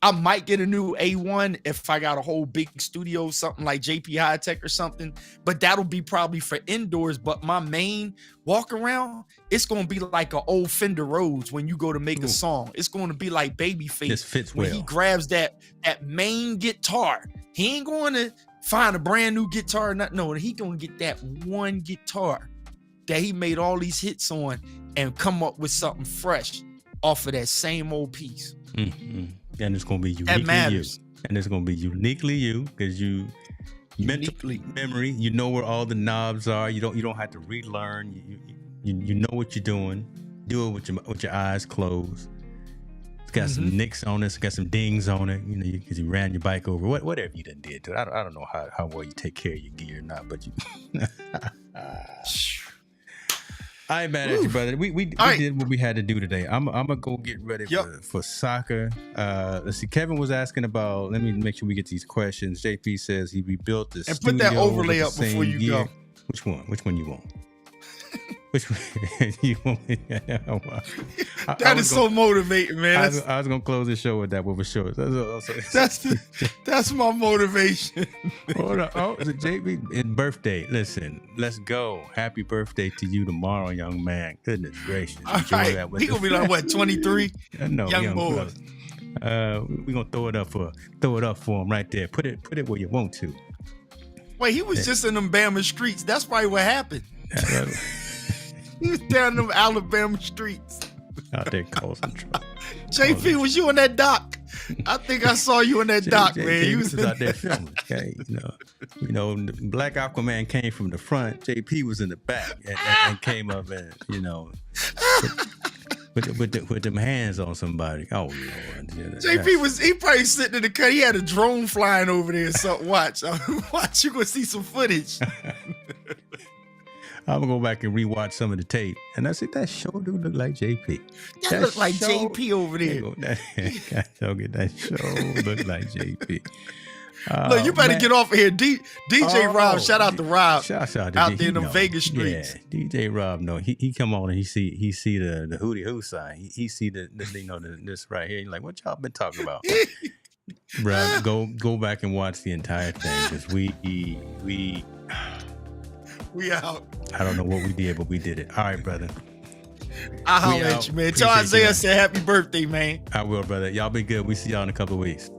I might get a new A1 if I got a whole big studio, something like JP High Tech or something, but that'll be probably for indoors. But my main walk around, it's going to be like an old Fender Rhodes when you go to make a song. It's going to be like Babyface. This fits when well. He grabs that main guitar. He ain't going to find a brand new guitar. No, he going to get that one guitar that he made all these hits on and come up with something fresh off of that same old piece. And it's going to be uniquely you. And it's going to be uniquely you because you uniquely memory. You know where all the knobs are. You don't have to relearn. You know what you're doing. Do it with your eyes closed. It's got some nicks on it. It's got some dings on it. Because you ran your bike over. Whatever you done did to it. I don't know how well you take care of your gear or not, but you. I ain't mad at you, brother. We did what we had to do today. I'm gonna go get ready for soccer. Let's see. Kevin was asking about. Let me make sure we get these questions. JP says he rebuilt this and put that overlay up before you go. Which one? Which one you want? Which one you want? That is so motivating, man. I was gonna close the show with that. With a show. That's my motivation. Hold on. Oh, it's a JB. It's birthday. Listen, let's go. Happy birthday to you tomorrow, young man. Goodness gracious. All right. He gonna be like what, 23? No, young boy. We gonna throw it up for him right there. Put it where you want to. Wait, he was just in them Bama streets. That's probably what happened. He was down them Alabama streets. Out there causing trouble. JP, was you in that doc? I think I saw you in that doc, man. JP You was out there filming. Okay, the Black Aquaman came from the front. JP was in the back and came up and with them hands on somebody. Oh Lord, JP he probably sitting in the cut. He had a drone flying over there. So watch, you gonna see some footage. I'm gonna go back and rewatch some of the tape, and I said that show do look like JP. That look like JP over there. That show look like JP. Look, you better get off of here. DJ Rob, shout out to Rob. Shout out out there in the Vegas streets. Yeah, DJ Rob, he come on and he see the Hootie Hoo sign. He see the this right here. He's like, what y'all been talking about? Bro, go back and watch the entire thing because we out. I don't know what we did, but we did it. All right, brother. I'll holler at you, man. Tell Isaiah I said happy birthday, man. I will, brother. Y'all be good. We see y'all in a couple of weeks.